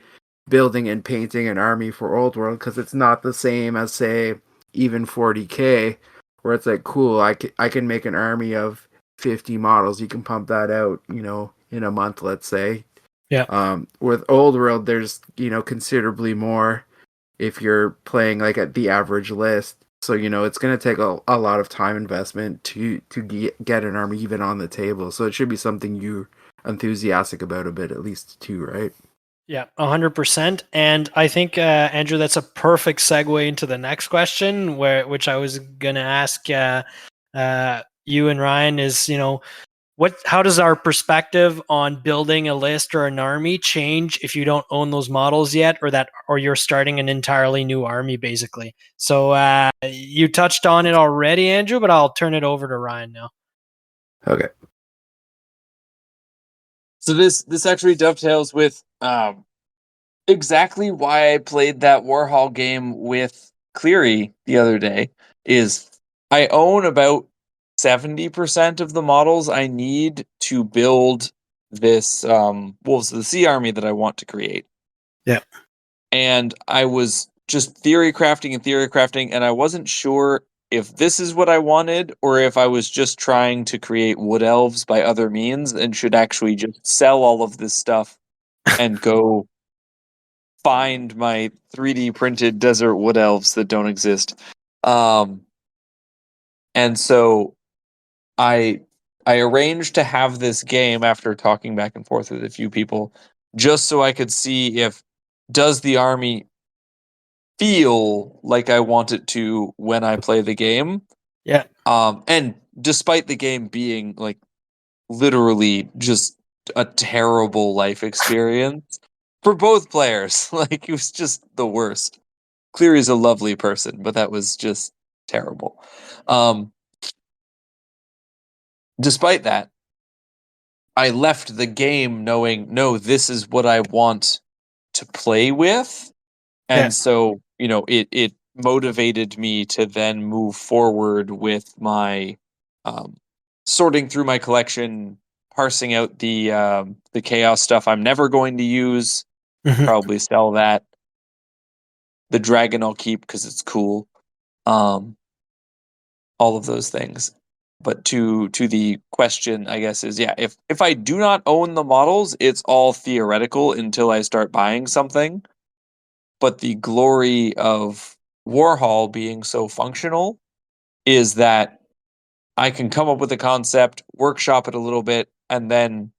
building and painting an army for Old World, because it's not the same as, say, even 40k, where it's like, cool, I can make an army of 50 models. You can pump that out, you know, in a month, let's say. Yeah. With Old World, there's, you know, considerably more if you're playing like at the average list. So, you know, it's going to take a lot of time investment to get an army even on the table. So it should be something you're enthusiastic about a bit, at least, too, right? Yeah, 100%. And I think, Andrew, that's a perfect segue into the next question, which I was going to ask you and Ryan is, you know, how does our perspective on building a list or an army change if you don't own those models yet, or you're starting an entirely new army, basically? So you touched on it already, Andrew, but I'll turn it over to Ryan now. Okay. So this actually dovetails with exactly why I played that Warhol game with Cleary the other day. Is I own about 70% of the models I need to build this Wolves of the Sea army that I want to create. Yeah. And I was just theory crafting, and I wasn't sure if this is what I wanted or if I was just trying to create wood elves by other means and should actually just sell all of this stuff and go find my 3D printed desert wood elves that don't exist. And so I arranged to have this game after talking back and forth with a few people, just so I could see if does the army feel like I want it to when I play the game. Yeah. And despite the game being like literally just a terrible life experience for both players, like it was just the worst. Cleary's a lovely person, but that was just terrible. Despite that, I left the game knowing, no, this is what I want to play with. And Yeah. so, you know, it motivated me to then move forward with my sorting through my collection, parsing out the chaos stuff I'm never going to use, probably sell that. The dragon I'll keep because it's cool. All of those things. But to the question, I guess, is yeah, if I do not own the models, it's all theoretical until I start buying something. But the glory of Warhol being so functional is that I can come up with a concept, workshop it a little bit, and then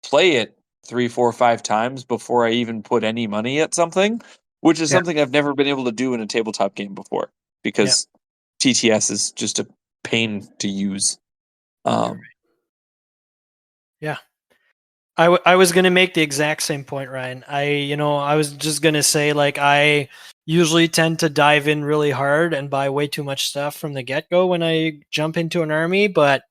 play it 3, 4, 5 times before I even put any money at something, which is something I've never been able to do in a tabletop game before because TTS is just a pain to use. Yeah. I was going to make the exact same point, Ryan. I was just going to say, like, I usually tend to dive in really hard and buy way too much stuff from the get-go when I jump into an army. But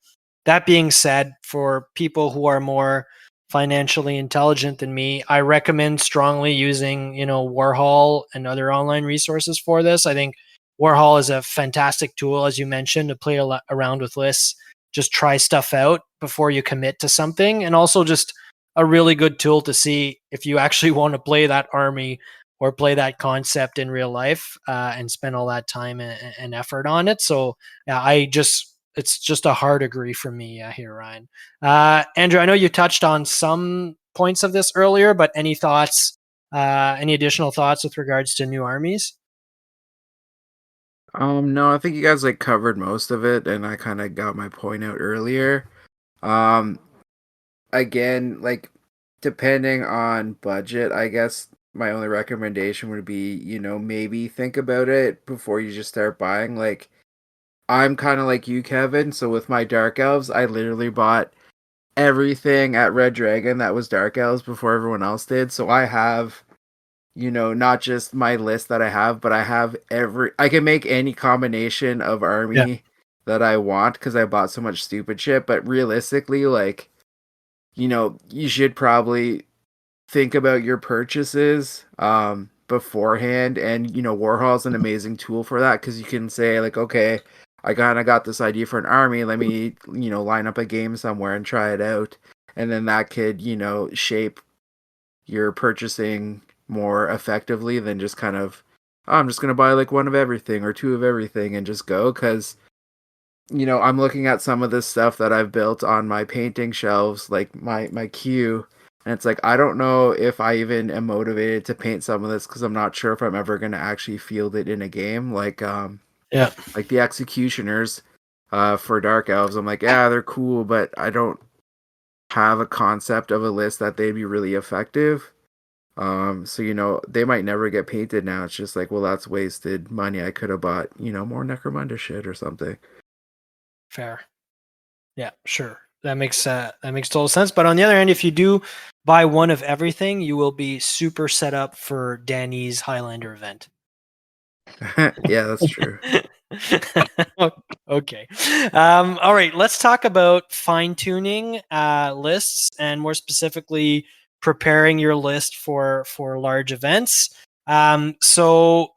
that being said, for people who are more financially intelligent than me, I recommend strongly using, Warhol and other online resources for this. I think Warhol is a fantastic tool, as you mentioned, to play around with lists, just try stuff out before you commit to something, and also just a really good tool to see if you actually want to play that army or play that concept in real life and spend all that time and effort on it. So yeah, it's just a hard agree for me here, Ryan. Andrew, I know you touched on some points of this earlier, but any thoughts, any additional thoughts with regards to new armies? No, I think you guys like covered most of it, and I kind of got my point out earlier. Again, like depending on budget, I guess my only recommendation would be, maybe think about it before you just start buying. Like, I'm kind of like you, Kevin. So with my Dark Elves, I literally bought everything at Red Dragon that was Dark Elves before everyone else did. So I have, not just my list that I have, but I have I can make any combination of army that I want because I bought so much stupid shit. But realistically, like, you should probably think about your purchases beforehand. And Warhol's an amazing tool for that, because you can say like, okay, I kind of got this idea for an army, let me line up a game somewhere and try it out, and then that could shape your purchasing more effectively than just kind of, oh, I'm just going to buy like one of everything or two of everything and just go. Because I'm looking at some of this stuff that I've built on my painting shelves, like my queue, and it's like, I don't know if I even am motivated to paint some of this, because I'm not sure if I'm ever going to actually field it in a game. Like Yeah. like the executioners for Dark Elves, I'm like, yeah, they're cool, but I don't have a concept of a list that they'd be really effective. So they might never get painted now. It's just like, well, that's wasted money. I could have bought more Necromunda shit or something. Fair. Yeah, sure. That makes total sense. But on the other hand, if you do buy one of everything, you will be super set up for Danny's Highlander event. Yeah, that's true. Okay. All right. Let's talk about fine tuning lists, and more specifically, preparing your list for large events. So,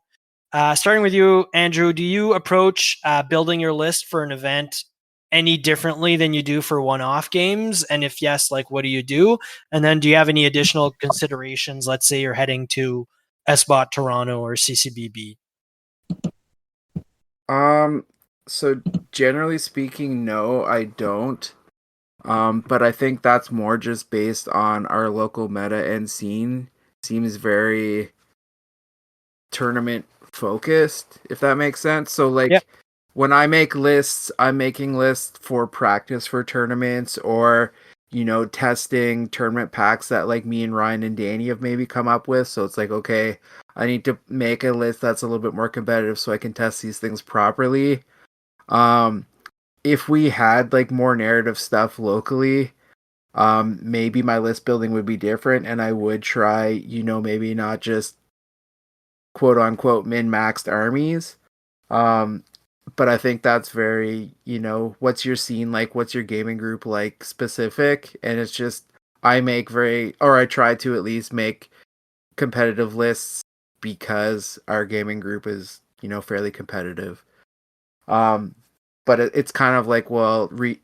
starting with you, Andrew, do you approach building your list for an event any differently than you do for one-off games? And if yes, like, what do you do? And then do you have any additional considerations? Let's say you're heading to SBOT Toronto or CCBB. So generally speaking, no, I don't. But I think that's more just based on our local meta and scene. Seems very tournament focused, if that makes sense. So like, Yep. when I make lists, I'm making lists for practice for tournaments, or testing tournament packs that like me and Ryan and Danny have maybe come up with. So it's like, okay, I need to make a list that's a little bit more competitive so I can test these things properly. If we had like more narrative stuff locally, maybe my list building would be different, and I would try, maybe not just quote unquote min-maxed armies. But I think that's very, what's your scene like, what's your gaming group like specific, and it's just, I try to at least make competitive lists because our gaming group is, fairly competitive. But it's kind of like, well, read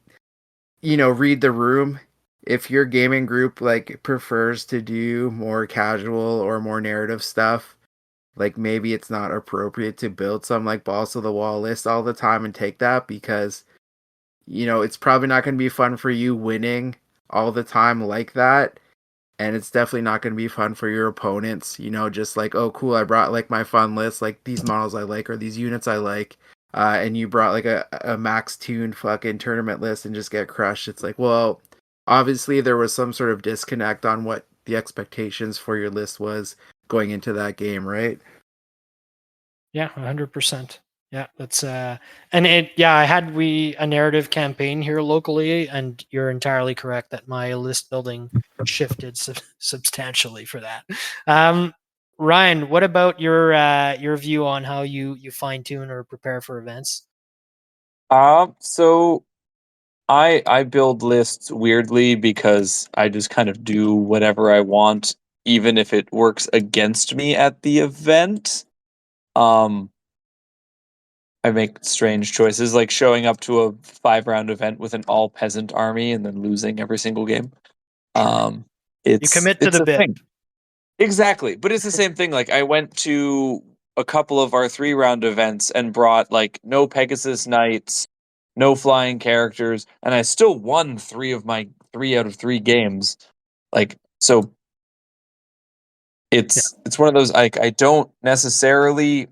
the room. If your gaming group like prefers to do more casual or more narrative stuff, like maybe it's not appropriate to build some like balls to the wall list all the time and take that, because it's probably not going to be fun for you winning all the time like that, and it's definitely not going to be fun for your opponents, just like, oh cool, I brought like my fun list, like these models I like or these units I like, and you brought like a max tuned fucking tournament list and just get crushed. It's like, well, obviously there was some sort of disconnect on what the expectations for your list was going into that game, right? Yeah, 100%. Yeah, that's I had a narrative campaign here locally, and you're entirely correct that my list building shifted substantially for that. Ryan, what about your view on how you fine tune or prepare for events? So I build lists weirdly because I just kind of do whatever I want, even if it works against me at the event. I make strange choices, like showing up to a 5-round event with an all peasant army and then losing every single game. You It's commit to the a bit. thing. Exactly, but it's the same thing. Like, I went to a couple of our 3-round events and brought like no Pegasus Knights, no flying characters, and I still won 3 of my 3 out of 3 games. Like, so it's one of those, like, I don't necessarily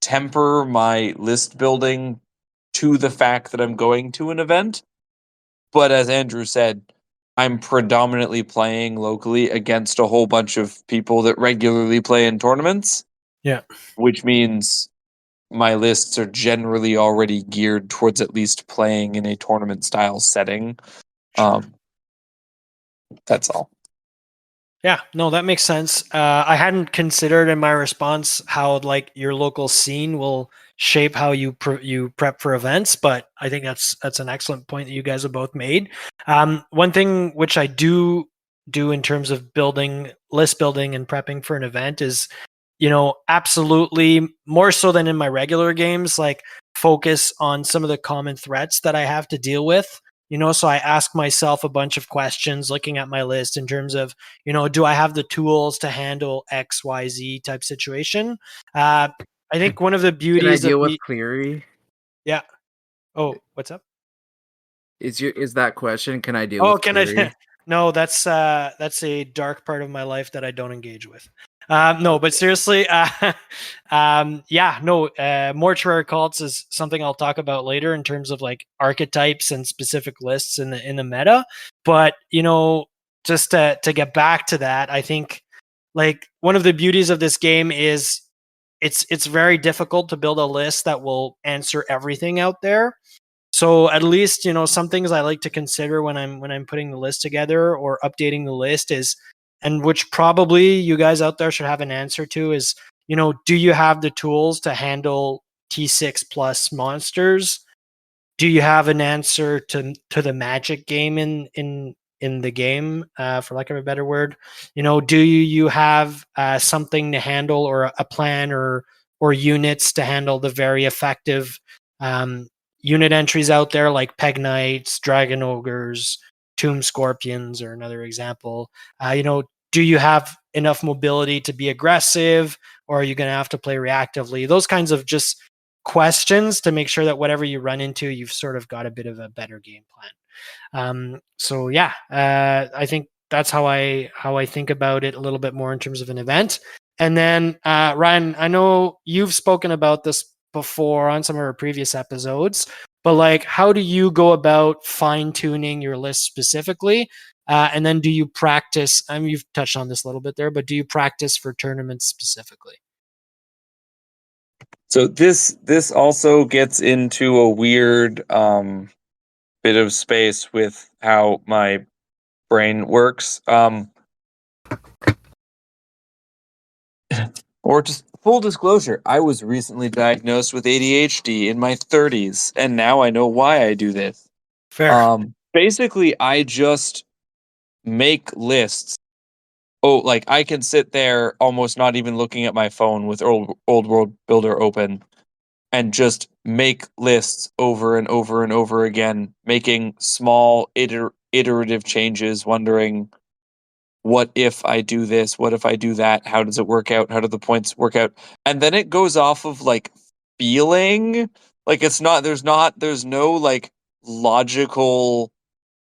temper my list building to the fact that I'm going to an event, but as Andrew said, I'm predominantly playing locally against a whole bunch of people that regularly play in tournaments. Yeah. Which means my lists are generally already geared towards at least playing in a tournament style setting. That's all. Yeah, no, that makes sense. I hadn't considered in my response how like your local scene will shape how you prep for events, but I think that's an excellent point that you guys have both made. One thing which I do do in terms of list building and prepping for an event is, absolutely more so than in my regular games, like focus on some of the common threats that I have to deal with. So I ask myself a bunch of questions looking at my list in terms of, do I have the tools to handle X, Y, Z type situation? I think one of the Can I beauties of deal with Cleary? yeah. Oh, what's up? Is that question? Can I deal Oh, with can Cleary? I? No, that's a dark part of my life that I don't engage with. No, but seriously, yeah, no, mortuary cults is something I'll talk about later in terms of like archetypes and specific lists in the meta. But just to get back to that, I think like one of the beauties of this game is it's very difficult to build a list that will answer everything out there. So at least some things I like to consider when I'm putting the list together or updating the list is, and which probably you guys out there should have an answer to, is do you have the tools to handle T6 plus monsters? Do you have an answer to the magic game in the game, for lack of a better word? Do you have something to handle, or a plan, or units to handle the very effective unit entries out there like Peg Knights, Dragon Ogres, Tomb Scorpions, or another example? Do you have enough mobility to be aggressive, or are you going to have to play reactively? Those kinds of just questions to make sure that whatever you run into, you've sort of got a bit of a better game plan. So yeah, I think that's how I think about it a little bit more in terms of an event. And then Ryan, I know you've spoken about this before on some of our previous episodes, but like, how do you go about fine tuning your list specifically? And then do you practice? I mean, you've touched on this a little bit there, but do you practice for tournaments specifically? So this also gets into a weird bit of space with how my brain works. Or just full disclosure, I was recently diagnosed with ADHD in my 30s, and now I know why I do this. Fair. Basically, I just make lists. Oh, like I can sit there almost not even looking at my phone with old World Builder open and just make lists over and over and over again, making small iterative changes, wondering, what if I do this? What if I do that? How does it work out? How do the points work out? And then it goes off of like feeling. Like there's no like logical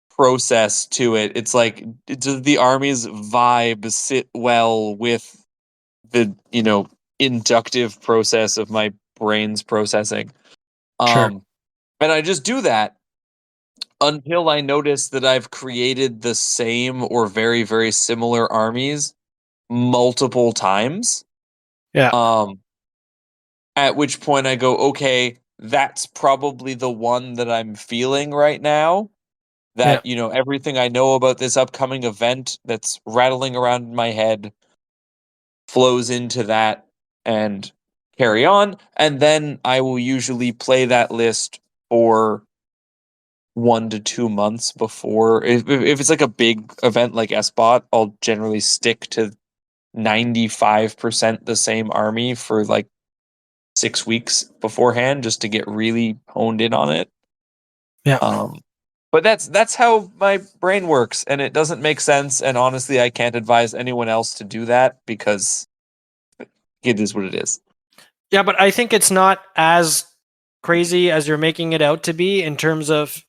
process to it. It's like, does the army's vibe sit well with the, inductive process of my brain's processing? Sure. And I just do that until I notice that I've created the same or very, very similar armies multiple times. Yeah. At which point I go, okay, that's probably the one that I'm feeling right now. That, everything I know about this upcoming event that's rattling around in my head flows into that and carry on. And then I will usually play that list for 1 to 2 months before. If it's like a big event like SBOT, I'll generally stick to 95% the same army for like 6 weeks beforehand just to get really honed in on it. Yeah. But that's how my brain works, and it doesn't make sense. And honestly, I can't advise anyone else to do that because it is what it is. Yeah, but I think it's not as crazy as you're making it out to be in terms of,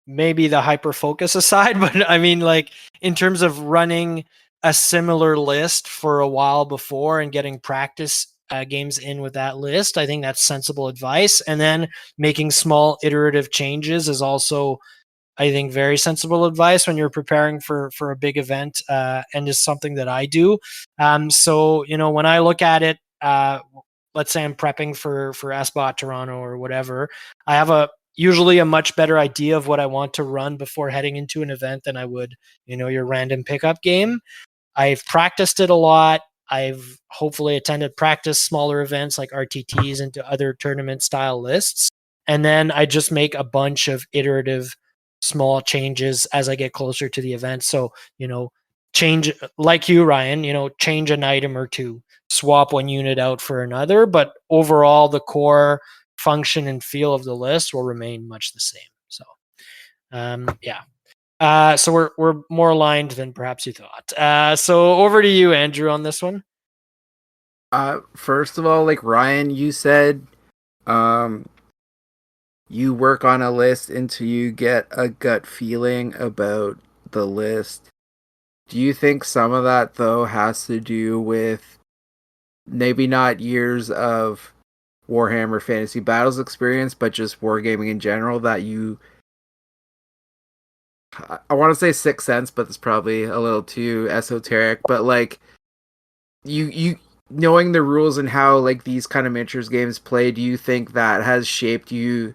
maybe the hyper focus aside. But I mean, like, in terms of running a similar list for a while before and getting practice games in with that list, I think that's sensible advice. And then making small iterative changes is also, I think, very sensible advice when you're preparing for a big event, and is something that I do. So when I look at it, let's say I'm prepping for SBOT Toronto or whatever, I have usually a much better idea of what I want to run before heading into an event than I would, your random pickup game. I've practiced it a lot. I've hopefully attended practice smaller events like RTTs into other tournament style lists. And then I just make a bunch of iterative small changes as I get closer to the event. So, change, like you, Ryan, change an item or two, swap one unit out for another, but overall the core function and feel of the list will remain much the same. So, yeah. So we're more aligned than perhaps you thought. So over to you, Andrew, on this one. First of all, like Ryan, you said, you work on a list until you get a gut feeling about the list. Do you think some of that, though, has to do with maybe not years of Warhammer Fantasy Battles experience, but just wargaming in general, that I want to say Sixth Sense, but it's probably a little too esoteric, but like you knowing the rules and how like these kind of miniatures games play, do you think that has shaped you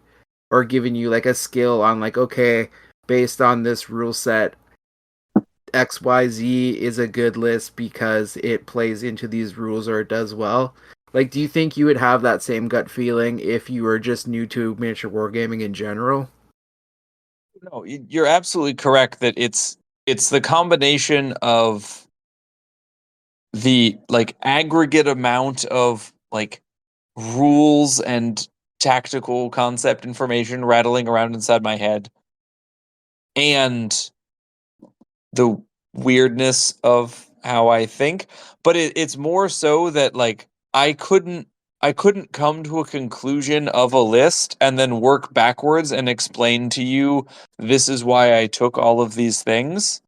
or given you like a skill on like, okay, based on this rule set, XYZ is a good list because it plays into these rules or it does well? Like, do you think you would have that same gut feeling if you were just new to miniature wargaming in general? No, you're absolutely correct that it's the combination of the like aggregate amount of like rules and tactical concept information rattling around inside my head and the weirdness of how I think, but it's more so that like I couldn't come to a conclusion of a list and then work backwards and explain to you this is why I took all of these things.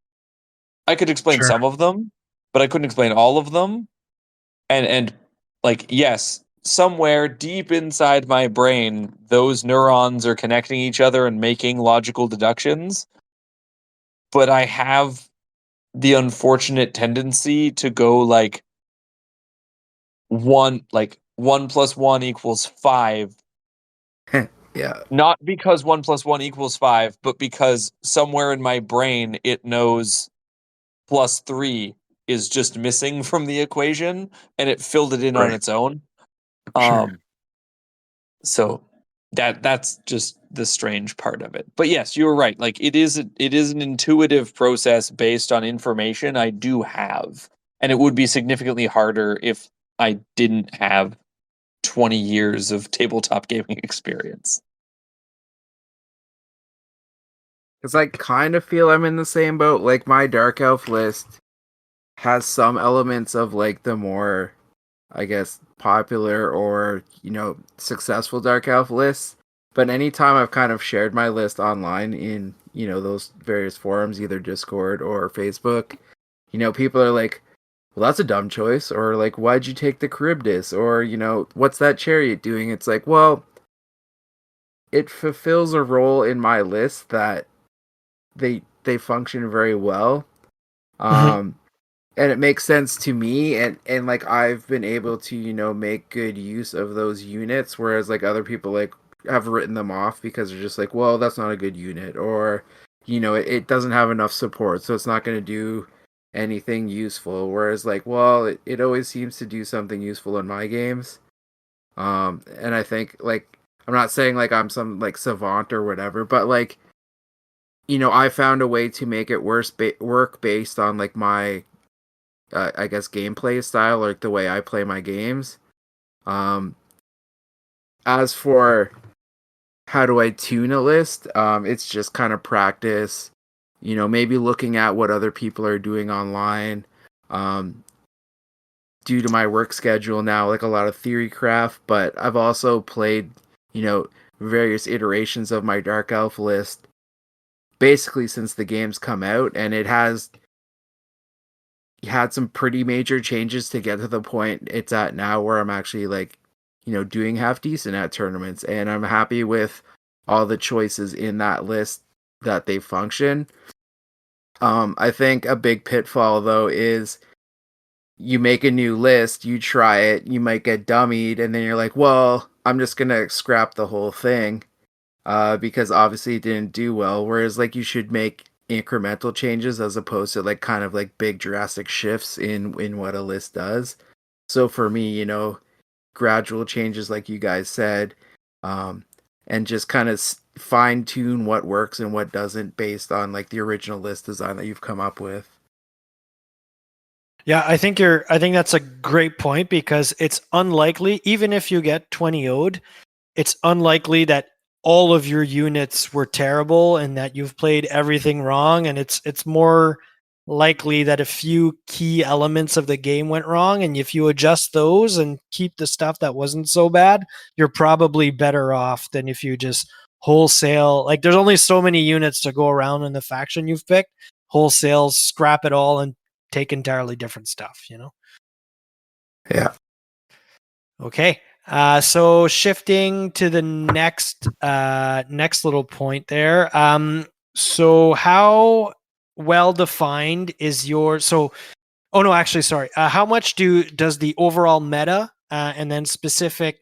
I could explain Sure. some of them, but I couldn't explain all of them. And like yes, somewhere deep inside my brain those neurons are connecting each other and making logical deductions, but I have the unfortunate tendency to go like one plus one equals five. Yeah. Not because one plus one equals five, but because somewhere in my brain it knows plus three is just missing from the equation and it filled it in on Right. its own. Sure. So that's just the strange part of it. But yes, you were right. Like it is an intuitive process based on information I do have. And it would be significantly harder if I didn't have 20 years of tabletop gaming experience. Because I kind of feel I'm in the same boat. Like, my Dark Elf list has some elements of, like, the more, I guess, popular or, successful Dark Elf lists. But anytime I've kind of shared my list online in, those various forums, either Discord or Facebook, people are like, well, that's a dumb choice. Or, like, why'd you take the Charybdis? Or, what's that chariot doing? It's like, well, it fulfills a role in my list that they function very well. And it makes sense to me, and like I've been able to make good use of those units, whereas like other people like have written them off because they're just like, well, that's not a good unit, or it doesn't have enough support, so it's not going to do anything useful. Whereas like, well, it always seems to do something useful in my games. And I think like, I'm not saying like I'm some like savant or whatever, but like, I found a way to make it work based on like my, I guess, gameplay style, like the way I play my games. As for how do I tune a list, it's just kind of practice. Maybe looking at what other people are doing online. Due to my work schedule now, like a lot of Theorycraft, but I've also played, various iterations of my Dark Elf list basically since the game's come out, and it has had some pretty major changes to get to the point it's at now where I'm actually like, doing half decent at tournaments, and I'm happy with all the choices in that list that they function. I think a big pitfall though is you make a new list, you try it, you might get dummied, and then you're like, well, I'm just gonna scrap the whole thing. Because obviously it didn't do well. Whereas like you should make incremental changes as opposed to like kind of like big drastic shifts in what a list does. So for me, gradual changes like you guys said, and just kind of fine tune what works and what doesn't based on like the original list design that you've come up with. Yeah, I think that's a great point, because it's unlikely, even if you get 20 owed, it's unlikely that all of your units were terrible and that you've played everything wrong, and it's more likely that a few key elements of the game went wrong, and if you adjust those and keep the stuff that wasn't so bad, you're probably better off than if you just wholesale, like, there's only so many units to go around in the faction you've picked, wholesale scrap it all and take entirely different stuff, you know? Yeah. Okay. So shifting to the next little point there. So how well defined is your oh no, actually, sorry. How much does the overall meta and then specific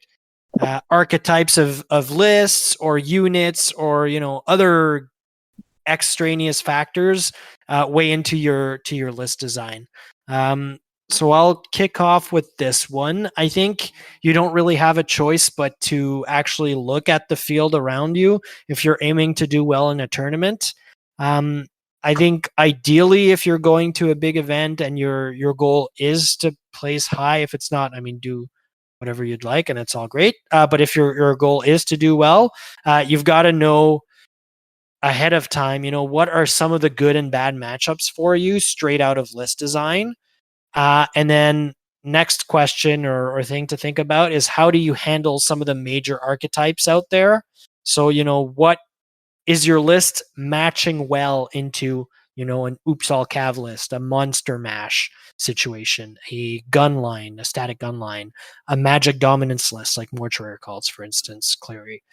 archetypes of lists or units or other extraneous factors weigh into your list design? So I'll kick off with this one. I think you don't really have a choice but to actually look at the field around you if you're aiming to do well in a tournament. I think ideally, if you're going to a big event and your goal is to place high, if it's not, I mean, do whatever you'd like and it's all great. But if your goal is to do well, you've got to know ahead of time, what are some of the good and bad matchups for you straight out of list design. And then next question or thing to think about is, how do you handle some of the major archetypes out there? So, what is your list matching well into, an Oops All Cav list, a monster mash situation, a gun line, a static gun line, a magic dominance list like mortuary cults, for instance, Clary,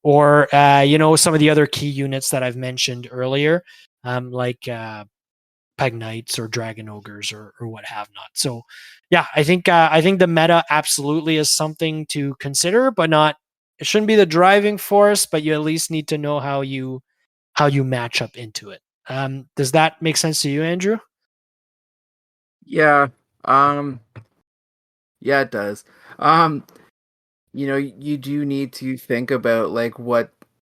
or some of the other key units that I've mentioned earlier, like Peg Knights or Dragon Ogres or what have not. So yeah, I think the meta absolutely is something to consider, but not, it shouldn't be the driving force, but you at least need to know how you match up into it. Does that make sense to you, Andrew? Yeah. Yeah, it does. You do need to think about like what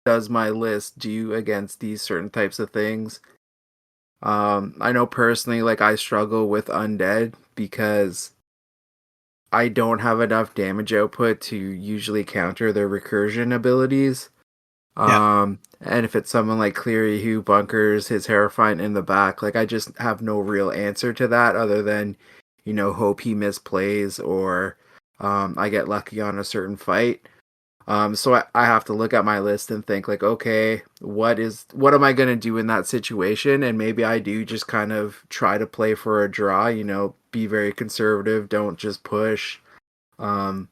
does my list do against these certain types of things. I know personally, like I struggle with undead because I don't have enough damage output to usually counter their recursion abilities. And if it's someone like Cleary who bunkers his Hierophant in the back, like I just have no real answer to that other than, hope he misplays or I get lucky on a certain fight. So I have to look at my list and think like, okay, what am I gonna do in that situation? And maybe I do just kind of try to play for a draw, be very conservative, don't just push. Um,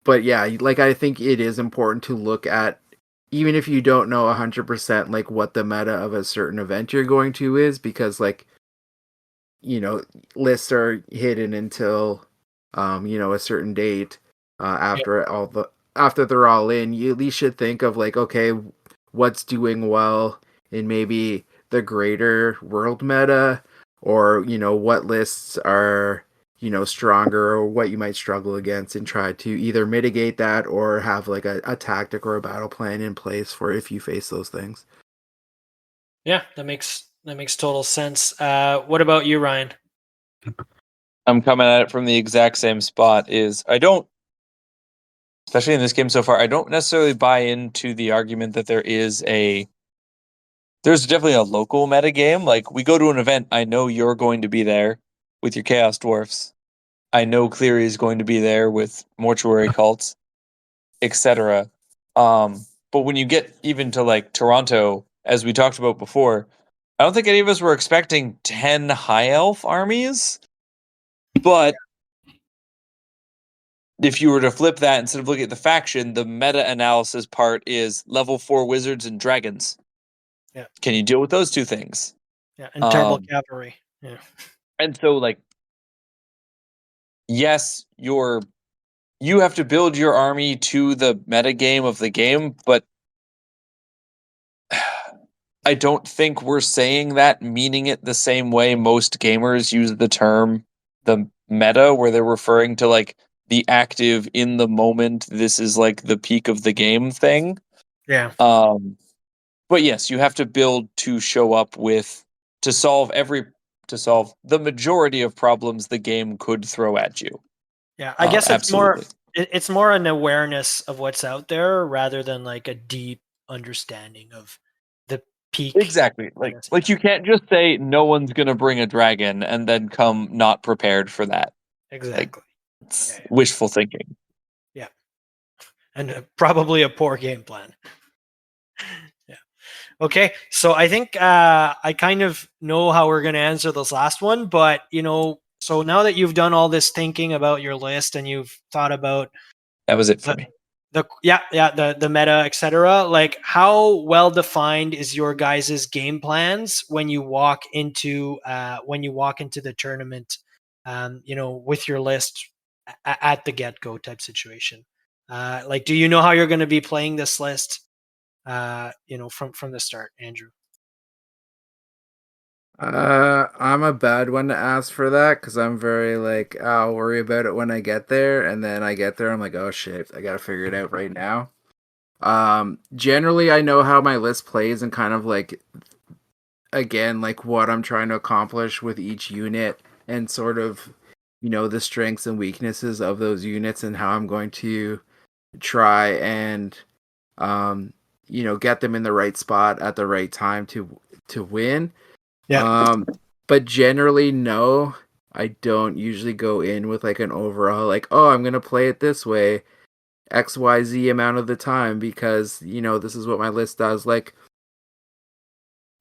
but yeah, like I think it is important to look at, even if you don't know 100% like what the meta of a certain event you're going to is, because like, lists are hidden until a certain date. After they're all in, you at least should think of like, okay, what's doing well in maybe the greater world meta, or what lists are stronger, or what you might struggle against, and try to either mitigate that or have like a tactic or a battle plan in place for if you face those things. Yeah, that makes total sense. What about you, Ryan? I'm coming at it from the exact same spot. Especially in this game so far, I don't necessarily buy into the argument that there's definitely a local meta game. Like, we go to an event, I know you're going to be there with your Chaos Dwarfs. I know Cleary is going to be there with Mortuary Cults, etc. But when you get even to like Toronto, as we talked about before, I don't think any of us were expecting 10 High Elf armies. But if you were to flip that, instead of looking at the faction, the meta-analysis part is level 4 wizards and dragons. Yeah. Can you deal with those two things? Yeah, and terrible cavalry. Yeah. And so, like, yes, you have to build your army to the meta game of the game, but I don't think we're saying that meaning it the same way most gamers use the term the meta, where they're referring to like the active in the moment, this is like the peak of the game thing. Yeah. But yes, you have to build to show up with to solve the majority of problems the game could throw at you. Yeah, I guess Absolutely. it's more an awareness of what's out there rather than like a deep understanding of the peak. Exactly. Yeah. Like you can't just say no one's gonna bring a dragon and then come not prepared for that. Exactly. It's Yeah. wishful thinking. Yeah. And probably a poor game plan. Yeah. Okay, so I think I kind of know how we're going to answer this last one, but so now that you've done all this thinking about your list and you've thought about That was it for me. the meta, etc., like how well defined is your guys' game plans when you walk into the tournament, with your list at the get-go type situation? Like, do you know how you're going to be playing this list? From the start, Andrew. I'm a bad one to ask for that because I'm very like, I'll worry about it when I get there, and then I get there, I'm like, oh shit, I gotta figure it out right now. Generally, I know how my list plays and kind of like, again, like what I'm trying to accomplish with each unit and sort of, the strengths and weaknesses of those units and how I'm going to try and, get them in the right spot at the right time to win. Yeah. But generally, no, I don't usually go in with like an overall, like, oh, I'm gonna play it this way, XYZ amount of the time because this is what my list does. Like,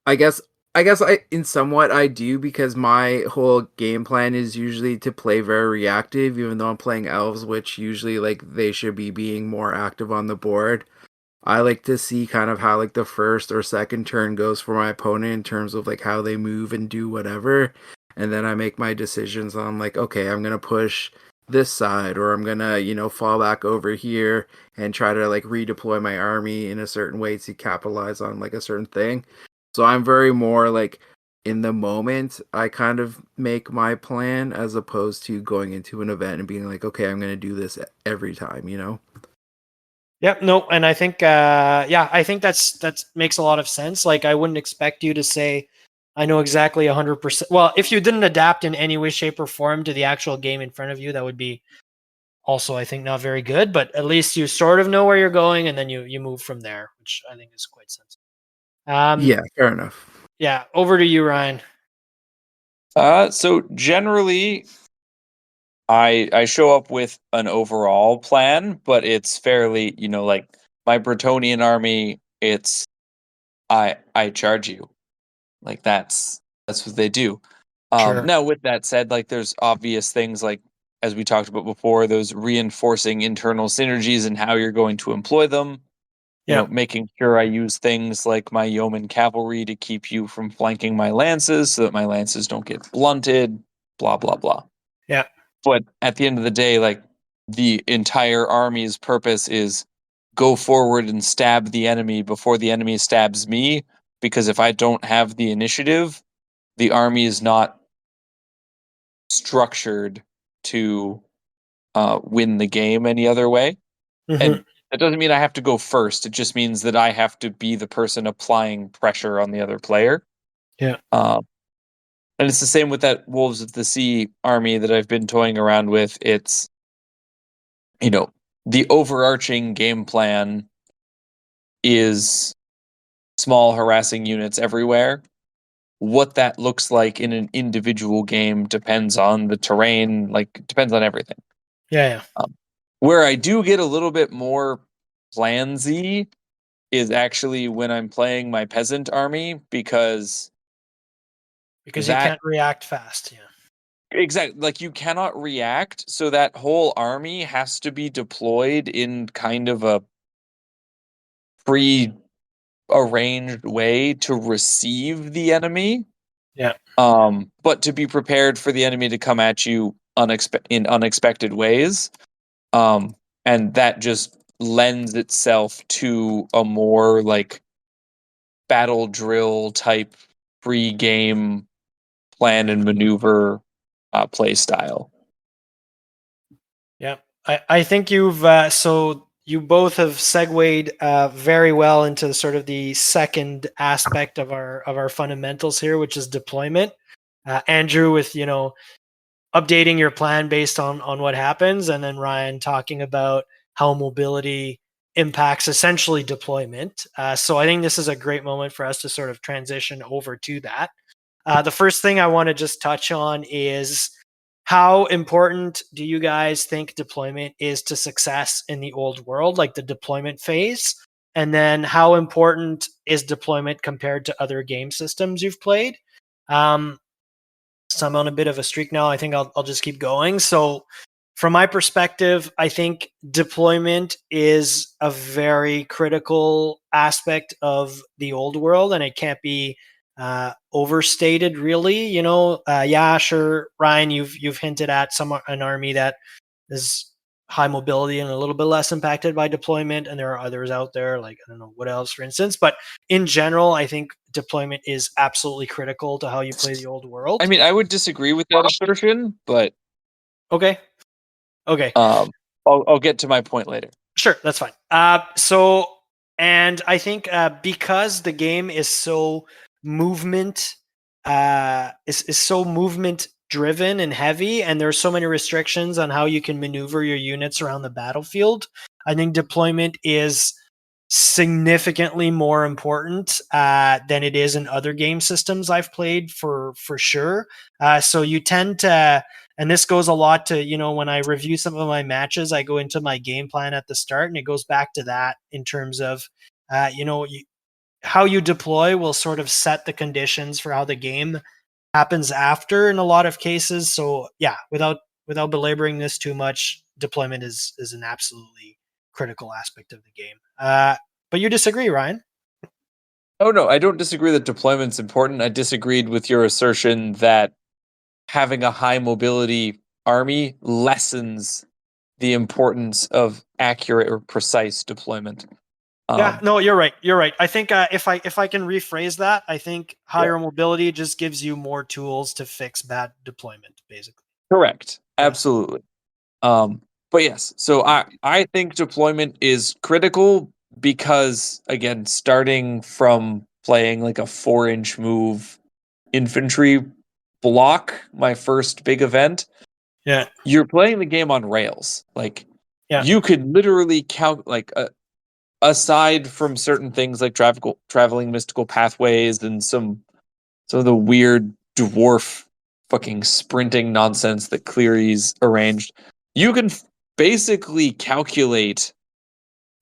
I guess I in somewhat I do because my whole game plan is usually to play very reactive, even though I'm playing elves, which usually like they should be being more active on the board. I like to see kind of how like the first or second turn goes for my opponent in terms of like how they move and do whatever. And then I make my decisions on like, okay, I'm gonna push this side or I'm gonna, fall back over here and try to like redeploy my army in a certain way to capitalize on like a certain thing. So I'm very more like in the moment I kind of make my plan as opposed to going into an event and being like, okay, I'm gonna do this every time. Yep. No, and I think I think that makes a lot of sense. Like, I wouldn't expect you to say I know exactly 100%. Well, if you didn't adapt in any way, shape, or form to the actual game in front of you, that would be also, I think, not very good. But at least you sort of know where you're going, and then you move from there, which I think is quite sensible. Yeah, fair enough. Yeah. Over to you, Ryan. So generally, I show up with an overall plan, but it's fairly, like my Bretonian army, it's I charge you. Like that's what they do. Sure. Now with that said, like there's obvious things like as we talked about before, those reinforcing internal synergies and how you're going to employ them. Yeah. Making sure I use things like my yeoman cavalry to keep you from flanking my lances so that my lances don't get blunted, blah blah blah. Yeah. But at the end of the day, like the entire army's purpose is go forward and stab the enemy before the enemy stabs me, because if I don't have the initiative, the army is not structured to win the game any other way. Mhm. And that doesn't mean I have to go first. It just means that I have to be the person applying pressure on the other player. Yeah. And it's the same with that Wolves of the Sea army that I've been toying around with. It's, the overarching game plan is small harassing units everywhere. What that looks like in an individual game depends on the terrain, like depends on everything. Yeah. Where I do get a little bit more plansy is actually when I'm playing my peasant army because Because you that can't react fast. Yeah. exactly, like you cannot react, so that whole army has to be deployed in kind of a pre-arranged way to receive the enemy. Yeah. But to be prepared for the enemy to come at you in unexpected ways. And that just lends itself to a more like battle drill type pre-game plan and maneuver play style. Yeah. I think you've so you both have segued very well into sort of the second aspect of our fundamentals here, which is deployment. Andrew, with updating your plan based on what happens, and then Ryan talking about how mobility impacts essentially deployment. So I think this is a great moment for us to sort of transition over to that. The first thing I want to just touch on is how important do you guys think deployment is to success in the old world, like the deployment phase? And then how important is deployment compared to other game systems you've played? So I'm on a bit of a streak now. I think I'll just keep going. So from my perspective, I think deployment is a very critical aspect of the old world, and it can't be overstated, really. Yeah, sure, Ryan, you've hinted at an army that is high mobility and a little bit less impacted by deployment, and there are others out there, like I don't know what else, for instance. But in general, I think deployment is absolutely critical to how you play the old world. I mean, I would disagree with that assertion, but Okay. I'll get to my point later. Sure, that's fine. And I think because the game is so movement is so movement driven and heavy, and there's so many restrictions on how you can maneuver your units around the battlefield, I think deployment is significantly more important than it is in other game systems I've played for sure. So you tend to, and this goes a lot to, when I review some of my matches, I go into my game plan at the start, and it goes back to that in terms of, how you deploy will sort of set the conditions for how the game happens after in a lot of cases. So yeah, without belaboring this too much, deployment is an absolutely critical aspect of the game. But you disagree, Ryan? Oh no, I don't disagree that deployment's important. I disagreed with your assertion that having a high mobility army lessens the importance of accurate or precise deployment. Yeah, no, you're right. You're right. I think if I can rephrase that, I think higher mobility just gives you more tools to fix bad deployment, basically. Correct. Absolutely. But yes, so I think deployment is critical because, again, starting from playing like a 4-inch move infantry block, my first big event, you're playing the game on rails. Like, you could literally count, like, aside from certain things like traveling mystical pathways and some of the weird dwarf fucking sprinting nonsense that Cleary's arranged, you can basically calculate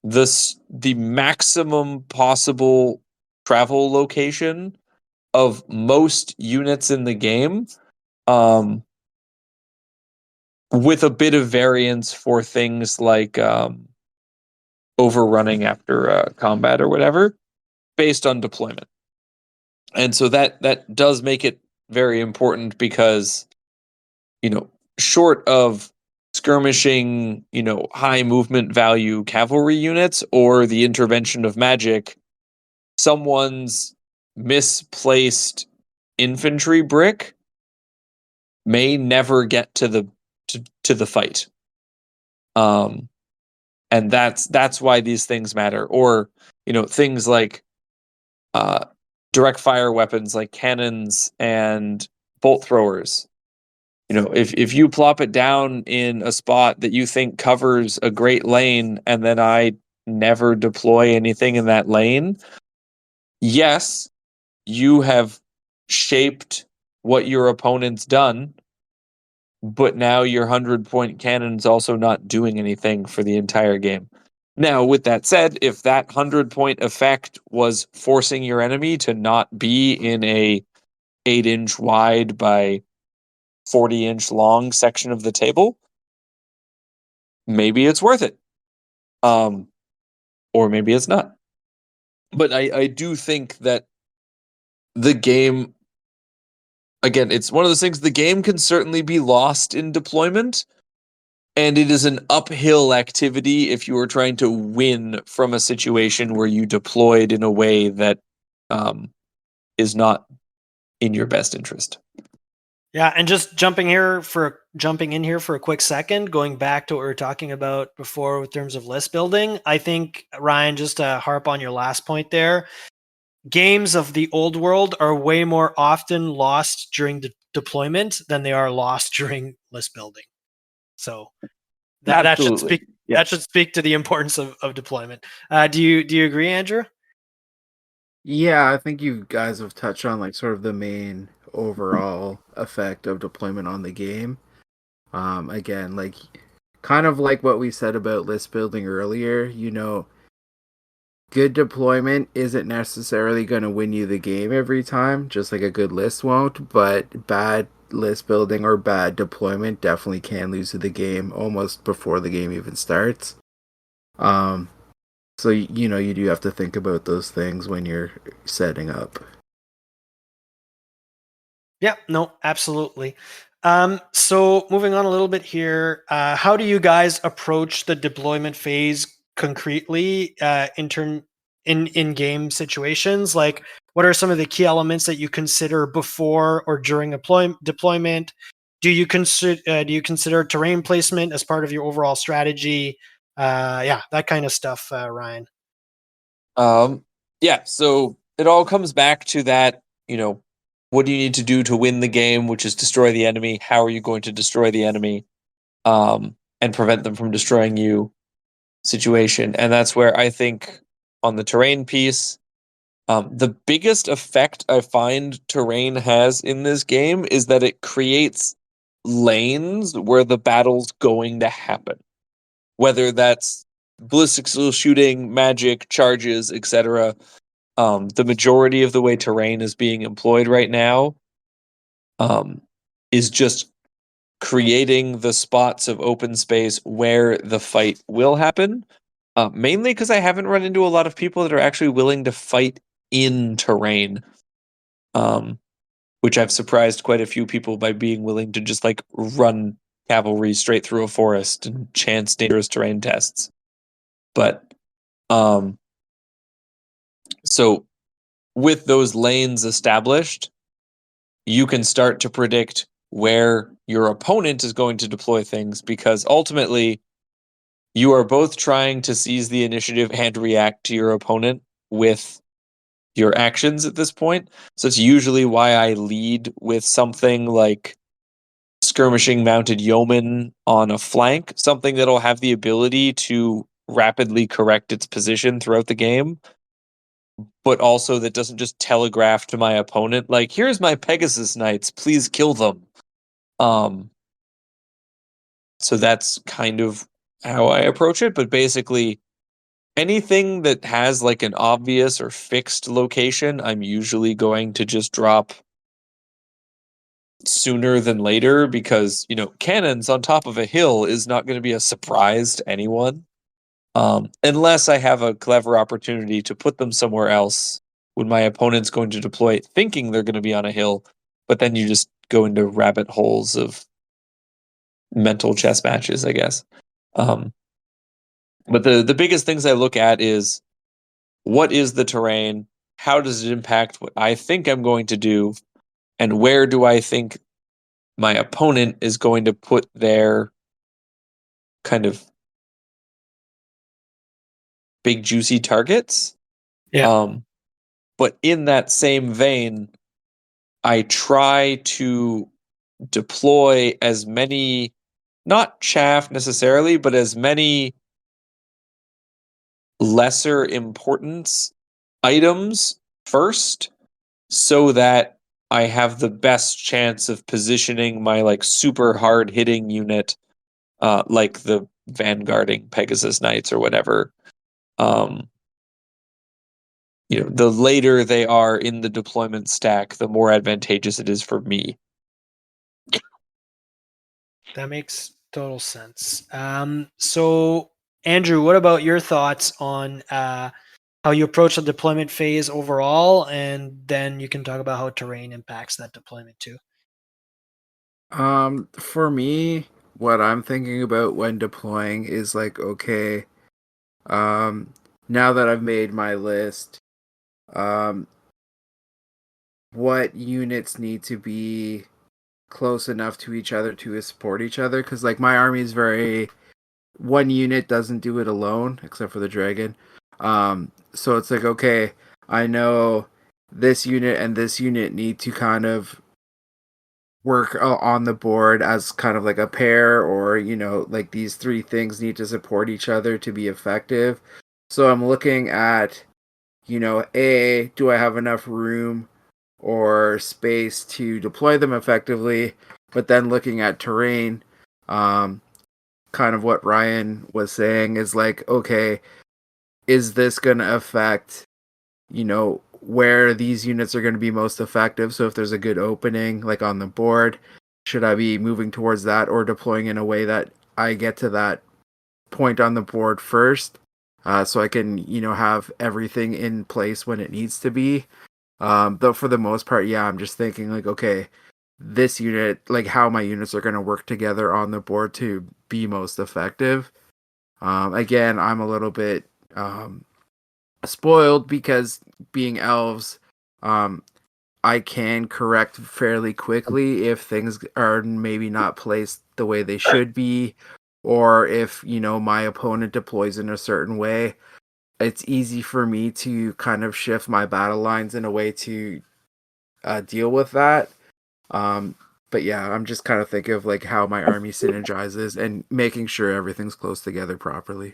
the maximum possible travel location of most units in the game, with a bit of variance for things like overrunning after combat or whatever, based on deployment. And so that does make it very important because, short of skirmishing, high movement value cavalry units or the intervention of magic, someone's misplaced infantry brick may never get to the fight. And that's why these things matter. Or, things like direct fire weapons like cannons and bolt throwers. If you plop it down in a spot that you think covers a great lane, and then I never deploy anything in that lane, yes, you have shaped what your opponent's done, but now your 100-point cannon's also not doing anything for the entire game. Now, with that said, if that 100-point effect was forcing your enemy to not be in a 8-inch wide by 40-inch long section of the table, maybe it's worth it. Or maybe it's not. But I do think that the game, again, it's one of those things, the game can certainly be lost in deployment, and it is an uphill activity if you are trying to win from a situation where you deployed in a way that is not in your best interest. Yeah, and just jumping in here for a quick second, going back to what we were talking about before in terms of list building, I think Ryan, just to harp on your last point there, games of the old world are way more often lost during the deployment than they are lost during list building. So that should Absolutely. speak Yeah. that should speak to the importance of deployment. Do you agree, Andrew? Yeah, I think you guys have touched on like sort of the main overall effect of deployment on the game. Again, like kind of like what we said about list building earlier, good deployment isn't necessarily going to win you the game every time, just like a good list won't, but bad list building or bad deployment definitely can lose you the game almost before the game even starts. Um, so you do have to think about those things when you're setting up. Yeah, no, absolutely. So moving on a little bit here, how do you guys approach the deployment phase concretely in game situations? Like, what are some of the key elements that you consider before or during deployment? Do you consider terrain placement as part of your overall strategy? Yeah, that kind of stuff, Ryan. Yeah, so it all comes back to that, what do you need to do to win the game, which is destroy the enemy? How are you going to destroy the enemy? And prevent them from destroying you situation. And that's where I think on the terrain piece, the biggest effect I find terrain has in this game is that it creates lanes where the battle's going to happen. Whether that's ballistic skill shooting, magic, charges, etc. The majority of the way terrain is being employed right now is just creating the spots of open space where the fight will happen. Mainly because I haven't run into a lot of people that are actually willing to fight in terrain. Which I've surprised quite a few people by being willing to just like run cavalry straight through a forest and chance dangerous terrain tests. But um, so with those lanes established, you can start to predict where your opponent is going to deploy things because ultimately you are both trying to seize the initiative and react to your opponent with your actions at this point. So it's usually why I lead with something like skirmishing mounted yeoman on a flank, something that'll have the ability to rapidly correct its position throughout the game, but also that doesn't just telegraph to my opponent, like, here's my Pegasus Knights, please kill them. Um, so that's kind of how I approach it, but basically anything that has like an obvious or fixed location, I'm usually going to just drop sooner than later because, cannons on top of a hill is not going to be a surprise to anyone. Unless I have a clever opportunity to put them somewhere else when my opponent's going to deploy it thinking they're going to be on a hill, but then you just go into rabbit holes of mental chess matches, I guess. Um, but the biggest things I look at is what is the terrain? How does it impact what I think I'm going to do? And where do I think my opponent is going to put their kind of big juicy targets? Yeah. But in that same vein, I try to deploy as many, not chaff necessarily, but as many lesser importance items first so that I have the best chance of positioning my like super hard hitting unit, like the vanguarding Pegasus Knights or whatever. Um, the later they are in the deployment stack, the more advantageous it is for me. That makes total sense. So, Andrew, what about your thoughts on how you approach the deployment phase overall? And then you can talk about how terrain impacts that deployment too. For me, what I'm thinking about when deploying is like, okay, um, now that I've made my list, um, what units need to be close enough to each other to support each other. Because like my army is very one unit doesn't do it alone, except for the dragon. So it's like, okay, I know this unit and this unit need to kind of work on the board as kind of like a pair, or like these three things need to support each other to be effective. So I'm looking at, do I have enough room or space to deploy them effectively? But then looking at terrain, kind of what Ryan was saying is like, okay, is this going to affect, where these units are going to be most effective? So if there's a good opening, like on the board, should I be moving towards that or deploying in a way that I get to that point on the board first, so I can, have everything in place when it needs to be? Though for the most part, yeah, I'm just thinking like, okay, this unit, like how my units are going to work together on the board to be most effective. Again, I'm a little bit spoiled because being elves, I can correct fairly quickly if things are maybe not placed the way they should be, or if, my opponent deploys in a certain way. It's easy for me to kind of shift my battle lines in a way to deal with that. But yeah, I'm just kind of thinking of like how my army synergizes and making sure everything's close together properly.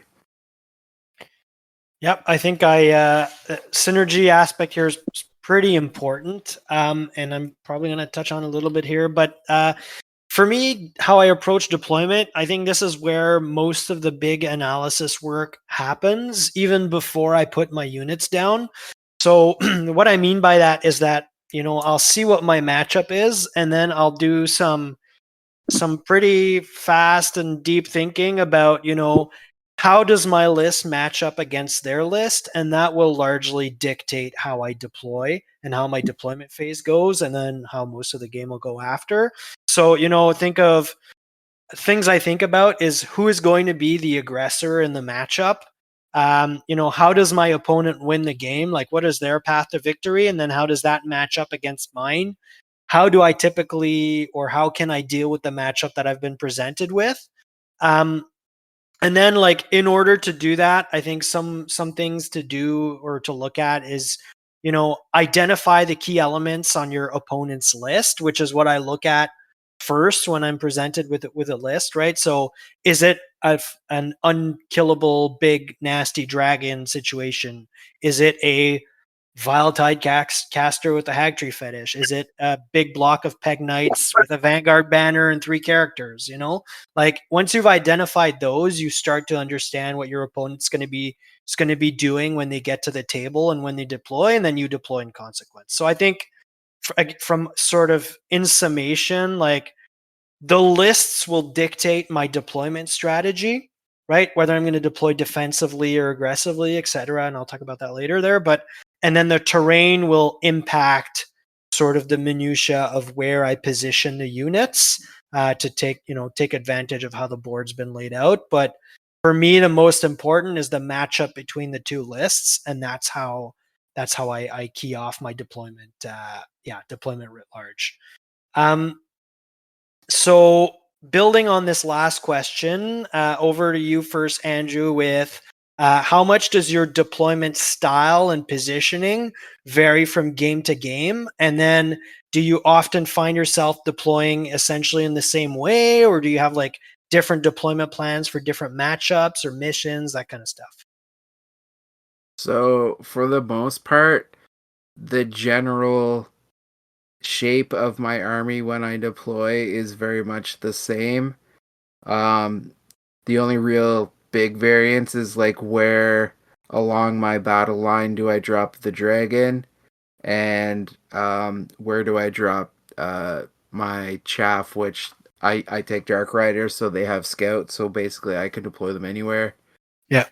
Yep, I think synergy aspect here is pretty important, and I'm probably going to touch on a little bit here. But for me, how I approach deployment, I think this is where most of the big analysis work happens, even before I put my units down. So what I mean by that is that I'll see what my matchup is, and then I'll do some pretty fast and deep thinking about how does my list match up against their list, and that will largely dictate how I deploy and how my deployment phase goes, and then how most of the game will go after. So think of things I think about is who is going to be the aggressor in the matchup. How does my opponent win the game? Like, what is their path to victory, and then how does that match up against mine? How do I typically, or how can I deal with the matchup that I've been presented with? And then, like, in order to do that, I think some things to do or to look at is, identify the key elements on your opponent's list, which is what I look at first when I'm presented with a list, right? So, is it an unkillable big nasty dragon situation? Is it a Viletide caster with a Hag Tree Fetish? Is it a big block of Peg Knights with a Vanguard banner and 3 characters? Like, once you've identified those, you start to understand what your opponent's going to be doing when they get to the table and when they deploy, and then you deploy in consequence. So I think from sort of in summation, like, the lists will dictate my deployment strategy, right? Whether I'm going to deploy defensively or aggressively, etc. And I'll talk about that later there. And then the terrain will impact sort of the minutia of where I position the units to take advantage of how the board's been laid out. But for me, the most important is the matchup between the two lists, and that's how I key off my deployment. Deployment writ large. So building on this last question, over to you first, Andrew, with how much does your deployment style and positioning vary from game to game? And then do you often find yourself deploying essentially in the same way, or do you have like different deployment plans for different matchups or missions, that kind of stuff? So for the most part, the general shape of my army when I deploy is very much the same. The only real big variance is like where along my battle line do I drop the dragon, and where do I drop my chaff, which I take Dark Riders, so they have scouts, so basically I can deploy them anywhere. Yeah.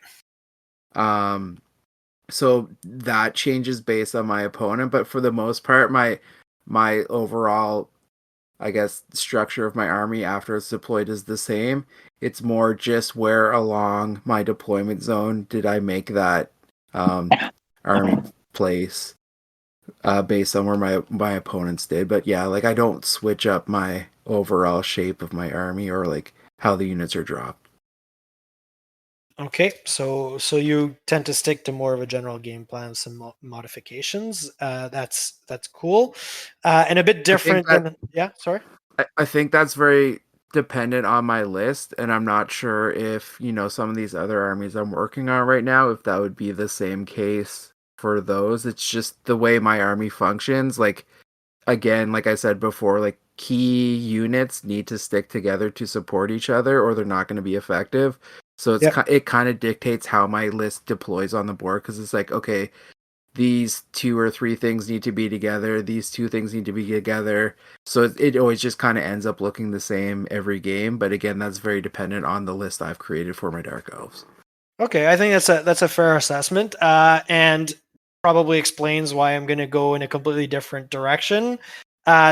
So that changes based on my opponent, but for the most part, my overall, I guess, structure of my army after it's deployed is the same. It's more just where along my deployment zone did I make that army place. based on where my opponents did. But yeah, like I don't switch up my overall shape of my army or like how the units are dropped. Okay, so you tend to stick to more of a general game plan, some modifications. That's cool, and a bit different than yeah. Sorry. I think that's very dependent on my list, and I'm not sure if, some of these other armies I'm working on right now, if that would be the same case for those. It's just the way my army functions. Like, again, like I said before, like key units need to stick together to support each other or they're not going to be effective. So it kind of dictates how my list deploys on the board, because it's like, okay, these two or three things need to be together, these two things need to be together. So it always just kind of ends up looking the same every game. But again, that's very dependent on the list I've created for my Dark Elves. Okay, I think that's a fair assessment, and probably explains why I'm going to go in a completely different direction.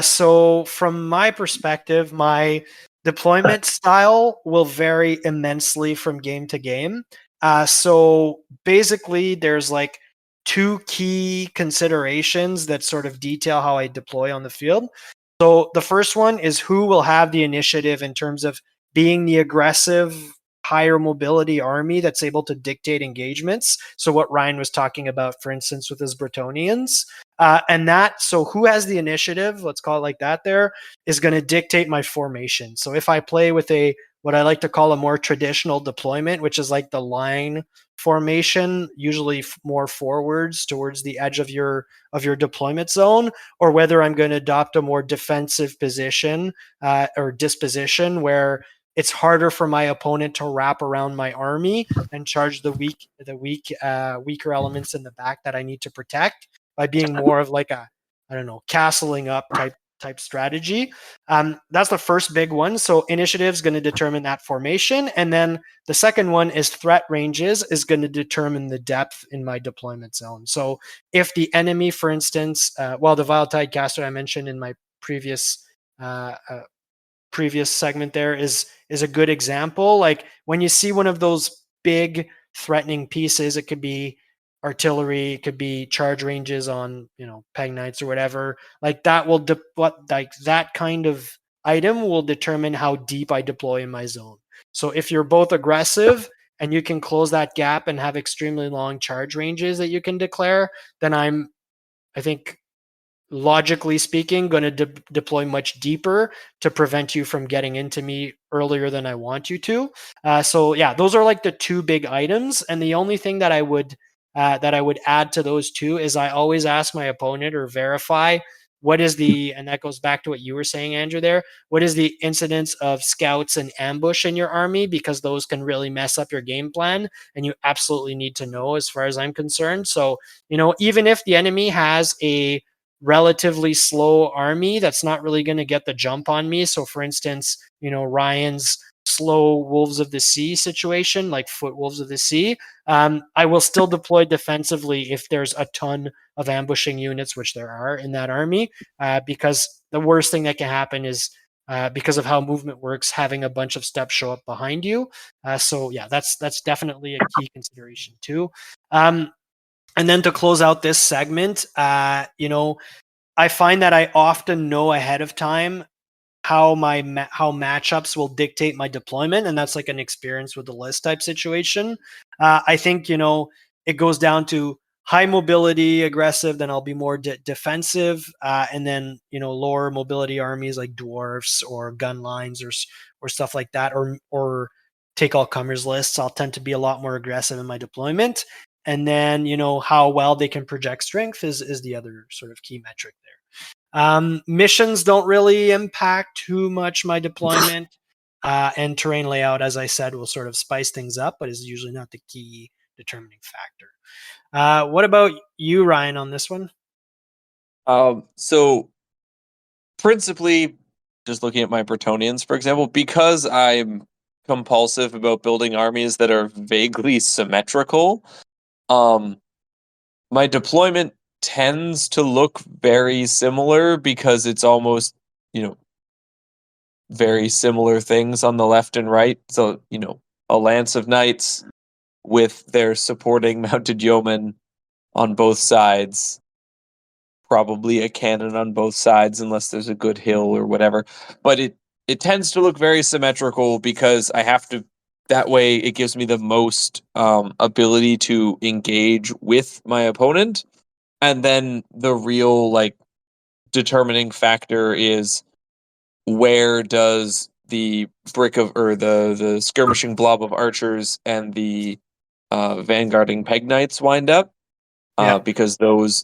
So, from my perspective, my deployment style will vary immensely from game to game. So, basically, there's like two key considerations that sort of detail how I deploy on the field. So, the first one is who will have the initiative in terms of being the aggressive higher mobility army that's able to dictate engagements. So what Ryan was talking about, for instance, with his Bretonnians, so who has the initiative? Let's call it like that. There is going to dictate my formation. So if I play with what I like to call a more traditional deployment, which is like the line formation, usually more forwards towards the edge of your deployment zone, or whether I'm going to adopt a more defensive position or disposition where it's harder for my opponent to wrap around my army and charge the weaker elements in the back that I need to protect by being more of like a, I don't know, castling up type strategy. That's the first big one. So initiative is going to determine that formation, and then the second one is threat ranges is going to determine the depth in my deployment zone. So if the enemy, for instance, the Vile Tidecaster I mentioned in my previous segment there is a good example. Like when you see one of those big threatening pieces, it could be artillery, it could be charge ranges on Peg Knights or whatever. Like that will that kind of item will determine how deep I deploy in my zone. So if you're both aggressive and you can close that gap and have extremely long charge ranges that you can declare, then I think logically speaking, going to deploy much deeper to prevent you from getting into me earlier than I want you to. So yeah, those are like the two big items. And the only thing that I would add to those two is I always ask my opponent or verify what is and that goes back to what you were saying, Andrew, there. What is the incidence of scouts and ambush in your army? Because those can really mess up your game plan, and you absolutely need to know as far as I'm concerned. So, even if the enemy has a relatively slow army that's not really going to get the jump on me. So, for instance, Ryan's slow Wolves of the Sea situation, like Foot Wolves of the Sea, I will still deploy defensively if there's a ton of ambushing units, which there are in that army, because the worst thing that can happen is because of how movement works, having a bunch of steps show up behind you. So yeah, that's definitely a key consideration too. And then to close out this segment, I find that I often know ahead of time how how matchups will dictate my deployment, and that's like an experience with the list type situation. I think it goes down to high mobility, aggressive, then I'll be more defensive, and then lower mobility armies like dwarfs or gun lines or stuff like that, or take all comers lists. I'll tend to be a lot more aggressive in my deployment. And then, how well they can project strength is the other sort of key metric there. Missions don't really impact too much my deployment. And terrain layout, as I said, will sort of spice things up, but is usually not the key determining factor. What about you, Ryan, on this one? So principally, just looking at my Bretonnians, for example, because I'm compulsive about building armies that are vaguely symmetrical, my deployment tends to look very similar because it's almost, very similar things on the left and right. So, a lance of knights with their supporting mounted yeomen on both sides, probably a cannon on both sides unless there's a good hill or whatever. But it tends to look very symmetrical because I have to. That way, it gives me the most ability to engage with my opponent, and then the real determining factor is where does the brick of or the skirmishing blob of archers and the vanguarding peg knights wind up, Yeah. because those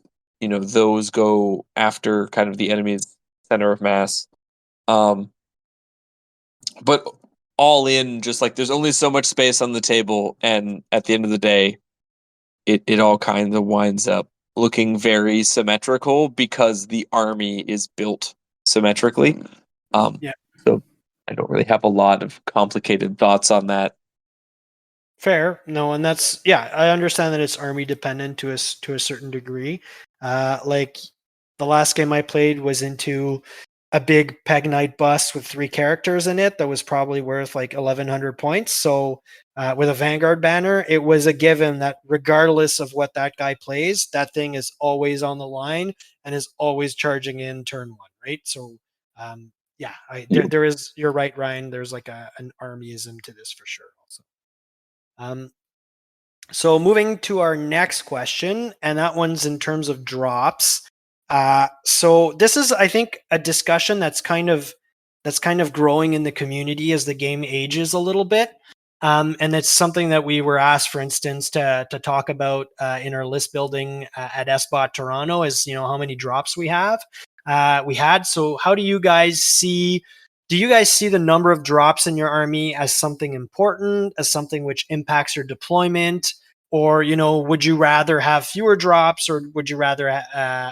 go after kind of the enemy's center of mass. But all in, just like there's only so much space on the table, and at the end of the day, it all kind of winds up looking very symmetrical because the army is built symmetrically. Yeah. So I don't really have a lot of complicated thoughts on that. Fair. No, and that's, yeah, I understand that it's army dependent to a certain degree. Like the last game I played was into a big Peg Knight bus with 3 characters in it that was probably worth like 1,100 points. So with a Vanguard banner, it was a given that regardless of what that guy plays, that thing is always on the line and is always charging in turn 1, right? So yeah, there is, you're right, Ryan. There's like an armyism to this for sure also. So moving to our next question, and that one's in terms of drops. So this is, I think, a discussion that's kind of growing in the community as the game ages a little bit. And it's something that we were asked, for instance, to talk about in our list building at SBOT Toronto, is, you know, how many drops we had. So how do you guys see? Do you guys see the number of drops in your army as something important, as something which impacts your deployment? Or, you know, would you rather have fewer drops, or would you rather,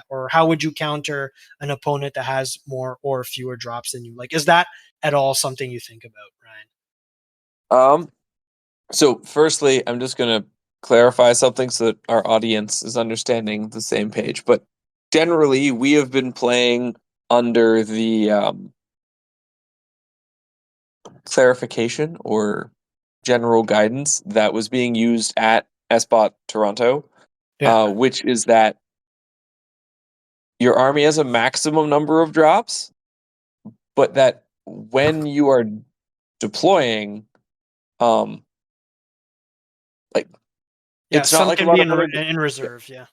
or how would you counter an opponent that has more or fewer drops than you? Like, is that at all something you think about, Ryan? So firstly, I'm just going to clarify something so that our audience is understanding the same page. But generally, we have been playing under the clarification or general guidance that was being used at SBOT Toronto, which is that your army has a maximum number of drops, but that when you are deploying, it's not Some like a can lot be of other. in reserve. Yeah.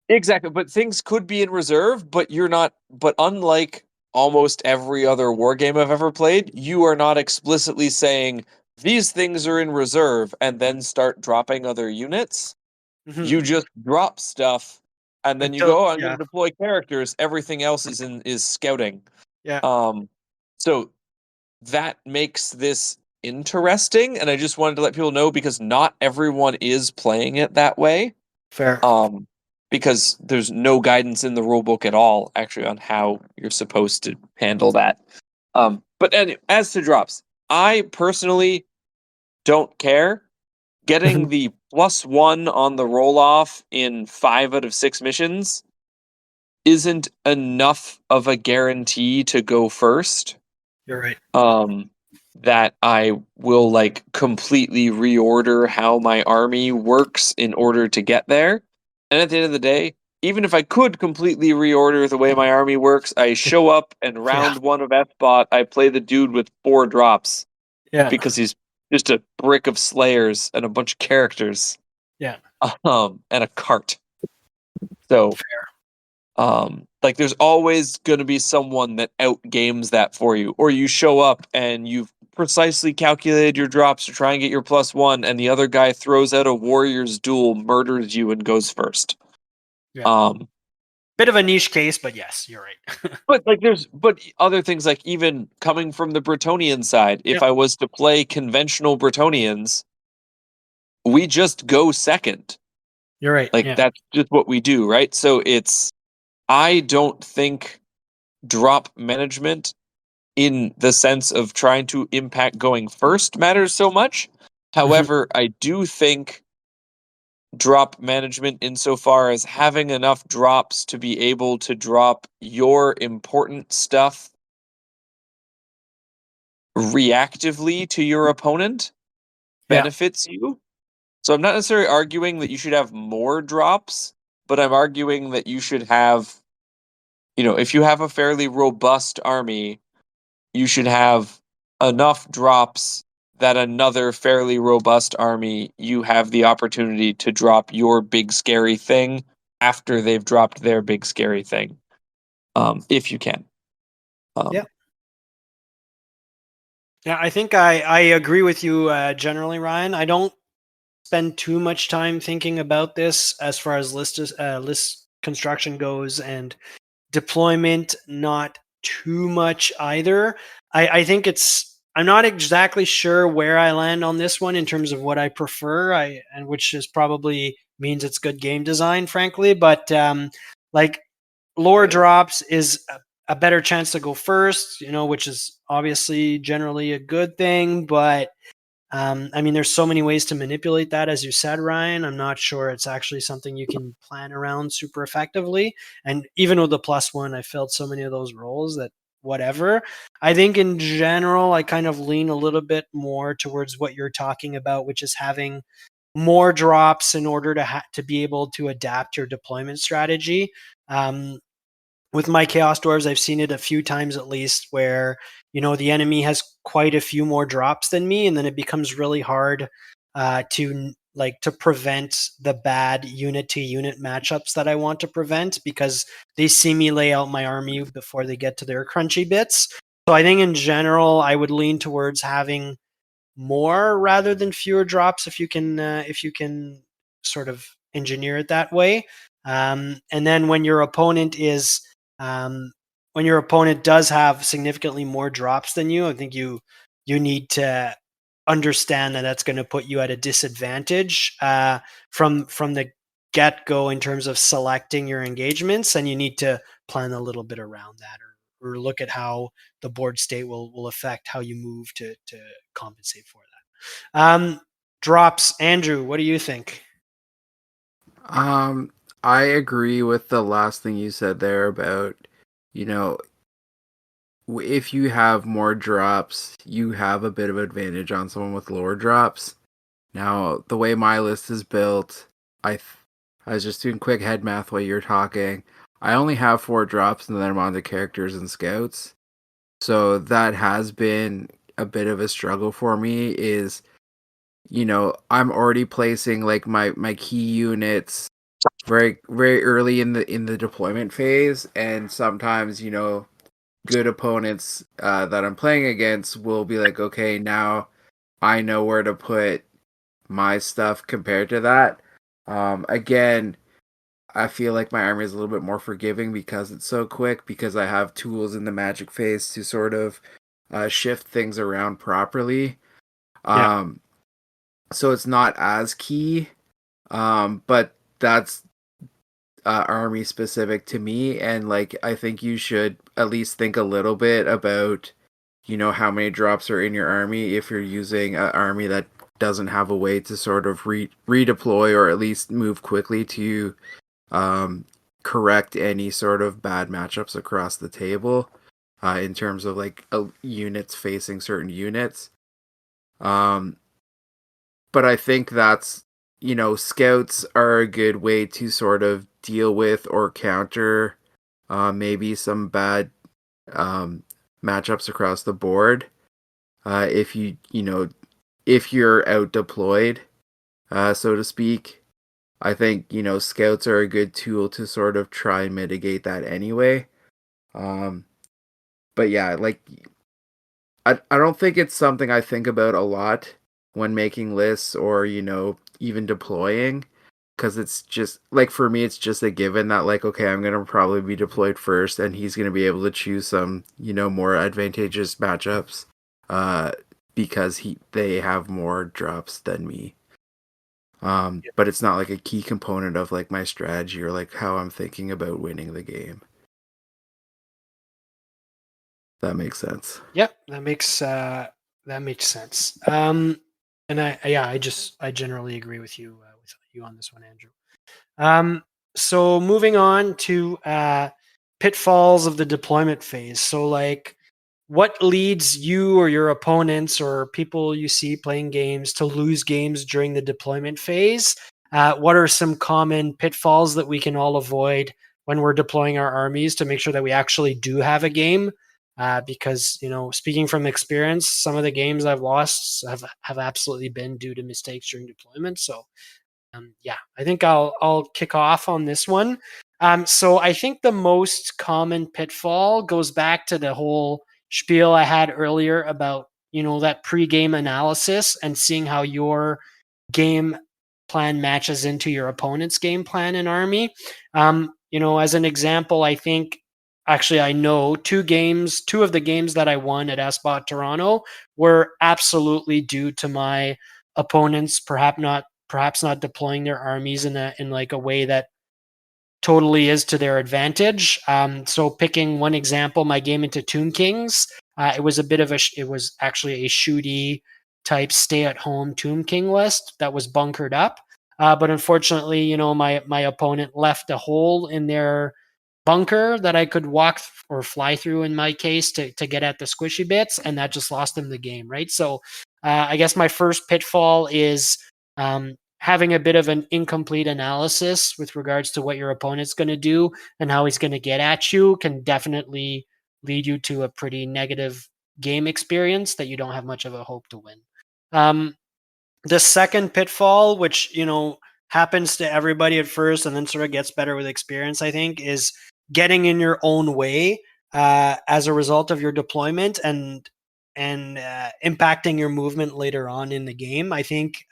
Exactly, but things could be in reserve, but you're not. But unlike almost every other war game I've ever played, you are not explicitly saying these things are in reserve and then start dropping other units. Mm-hmm. You just drop stuff, and then you go, "Oh, I'm going to deploy characters. Everything else is scouting." Yeah. So that makes this interesting, and I just wanted to let people know because not everyone is playing it that way. Fair. Because there's no guidance in the rulebook at all, actually, on how you're supposed to handle that. But anyway, as to drops, I personally don't care. Getting the +1 on the roll off in 5 out of 6 missions isn't enough of a guarantee to go first. You're right. That I will completely reorder how my army works in order to get there. And at the end of the day, even if I could completely reorder the way my army works, I show up and round 1 of SBOT, I play the dude with 4 drops. Yeah. Because he's just a brick of slayers and a bunch of characters. Yeah. And a cart. So there's always going to be someone that outgames that for you, or you show up and you've precisely calculated your drops to try and get your +1, and the other guy throws out a warrior's duel, murders you, and goes first. Yeah. Bit of a niche case, but yes, you're right. But there's other things, like even coming from the Bretonnian side, if I was to play conventional Bretonnians, we just go second. You're right. That's just what we do, right? So I don't think drop management in the sense of trying to impact going first matters so much. However, I do think drop management insofar as having enough drops to be able to drop your important stuff reactively to your opponent benefits you. So I'm not necessarily arguing that you should have more drops, but I'm arguing that you should have if you have a fairly robust army, you should have enough drops that another fairly robust army, you have the opportunity to drop your big scary thing after they've dropped their big scary thing, if you can. Yeah. Yeah, I think I agree with you generally, Ryan. I don't spend too much time thinking about this as far as list construction goes, and deployment not too much either. I think I'm not exactly sure where I land on this one in terms of what I prefer. And which is probably means it's good game design, frankly. But like lower drops is a better chance to go first, which is obviously generally a good thing. But I mean, there's so many ways to manipulate that, as you said, Ryan. I'm not sure it's actually something you can plan around super effectively. And even with the +1, I felt so many of those roles that whatever. I think in general, I kind of lean a little bit more towards what you're talking about, which is having more drops in order to be able to adapt your deployment strategy. Um, with my Chaos Dwarves, I've seen it a few times at least where, the enemy has quite a few more drops than me, and then it becomes really hard to prevent the bad unit to unit matchups that I want to prevent, because they see me lay out my army before they get to their crunchy bits. So I think in general, I would lean towards having more rather than fewer drops if you can sort of engineer it that way. And then when your opponent does have significantly more drops than you, I think you need to understand that that's going to put you at a disadvantage from the get go in terms of selecting your engagements, and you need to plan a little bit around that, or look at how the board state will affect how you move to compensate for that. Drops, Andrew, what do you think? I agree with the last thing you said there about, you know, if you have more drops, you have a bit of advantage on someone with lower drops. Now, the way my list is built, I was just doing quick head math while you're talking. I only have 4 drops, and then I'm on to characters and scouts. So that has been a bit of a struggle for me. I'm already placing like my key units very very early in the deployment phase, and sometimes good opponents that I'm playing against will be like, okay, now I know where to put my stuff compared to that. Again, I feel like my army is a little bit more forgiving because it's so quick, because I have tools in the magic phase to sort of shift things around properly. Yeah. So it's not as key, but that's army specific to me, and like I think you should at least think a little bit about how many drops are in your army if you're using an army that doesn't have a way to sort of redeploy or at least move quickly to correct any sort of bad matchups across the table in terms of like units facing certain units. But I think that's, scouts are a good way to sort of deal with or counter maybe some bad matchups across the board. If if you're out deployed, so to speak, I think, scouts are a good tool to sort of try and mitigate that anyway. But yeah, like, I don't think it's something I think about a lot when making lists or, even deploying. Because it's just, like, for me, it's just a given that, like, okay, I'm going to probably be deployed first, and he's going to be able to choose some, more advantageous matchups because they have more drops than me. But it's not, like, a key component of, like, my strategy or, like, how I'm thinking about winning the game. That makes sense. Yep, that makes sense. And I generally agree with you on this one, Andrew. So moving on to pitfalls of the deployment phase. So like, what leads you or your opponents or people you see playing games to lose games during the deployment phase? What are some common pitfalls that we can all avoid when we're deploying our armies to make sure that we actually do have a game. Because speaking from experience, some of the games I've lost have absolutely been due to mistakes during deployment. So yeah, I think I'll kick off on this one. So I think the most common pitfall goes back to the whole spiel I had earlier about that pre-game analysis and seeing how your game plan matches into your opponent's game plan in army. As an example, I think actually I know two of the games that I won at SBOT Toronto were absolutely due to my opponents perhaps not deploying their armies in like a way that totally is to their advantage. So picking one example, my game into Tomb Kings, it was actually a shooty type stay-at-home Tomb King list that was bunkered up. But unfortunately, my opponent left a hole in their bunker that I could walk or fly through in my case to get at the squishy bits, and that just lost them the game, right? So I guess my first pitfall is having a bit of an incomplete analysis with regards to what your opponent's going to do and how he's going to get at you can definitely lead you to a pretty negative game experience that you don't have much of a hope to win. The second pitfall, which happens to everybody at first and then sort of gets better with experience, I think, is getting in your own way as a result of your deployment and impacting your movement later on in the game. I think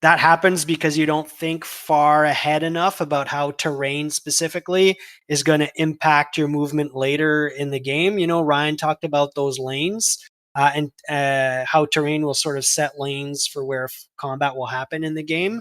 that happens because you don't think far ahead enough about how terrain specifically is going to impact your movement later in the game. Ryan talked about those lanes and how terrain will sort of set lanes for where combat will happen in the game.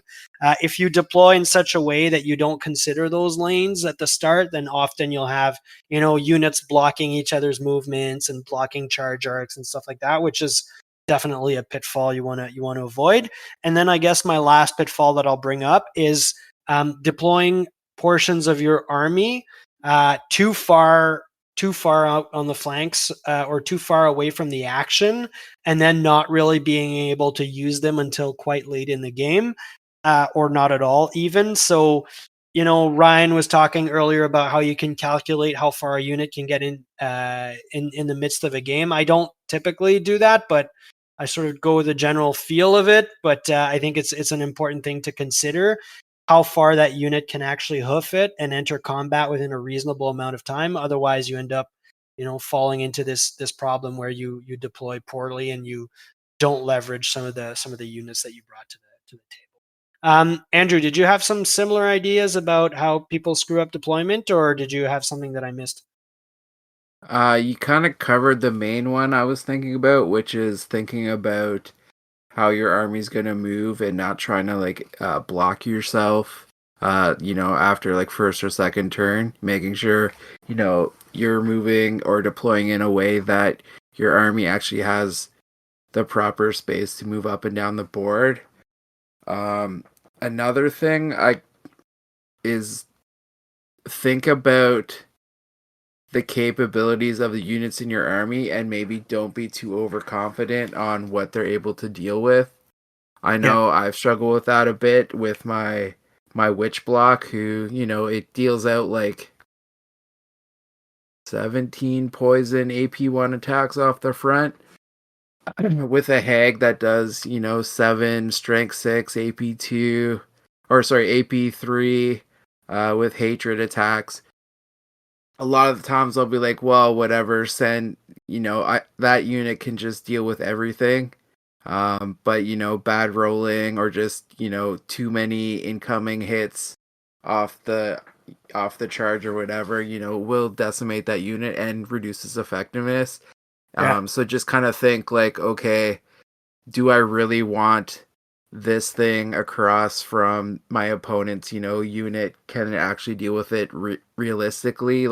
If you deploy in such a way that you don't consider those lanes at the start, then often you'll have, units blocking each other's movements and blocking charge arcs and stuff like that, which is definitely a pitfall you want to avoid. And then I guess my last pitfall that I'll bring up is deploying portions of your army too far out on the flanks or too far away from the action, and then not really being able to use them until quite late in the game, or not at all even. So Ryan was talking earlier about how you can calculate how far a unit can get in the midst of a game. I don't typically do that, but I sort of go with the general feel of it. But I think it's an important thing to consider how far that unit can actually hoof it and enter combat within a reasonable amount of time. Otherwise, you end up, falling into this problem where you deploy poorly and you don't leverage some of the units that you brought to the table. Andrew, did you have some similar ideas about how people screw up deployment, or did you have something that I missed? You kind of covered the main one I was thinking about, which is thinking about how your army's gonna move and not trying to block yourself. After like first or second turn, making sure you're moving or deploying in a way that your army actually has the proper space to move up and down the board. Another thing is think about the capabilities of the units in your army and maybe don't be too overconfident on what they're able to deal with. I know I've struggled with that a bit with my witch block, who, it deals out like 17 poison AP1 attacks off the front with a hag that does, 7 strength 6 AP2 or sorry AP3 with hatred attacks. A lot of the times I'll be like, well, whatever, send, that unit can just deal with everything. But, bad rolling or just, too many incoming hits off the charge or whatever, will decimate that unit and reduce its effectiveness. So just kind of think like, okay, do I really want this thing across from my opponent's, unit? Can it actually deal with it realistically?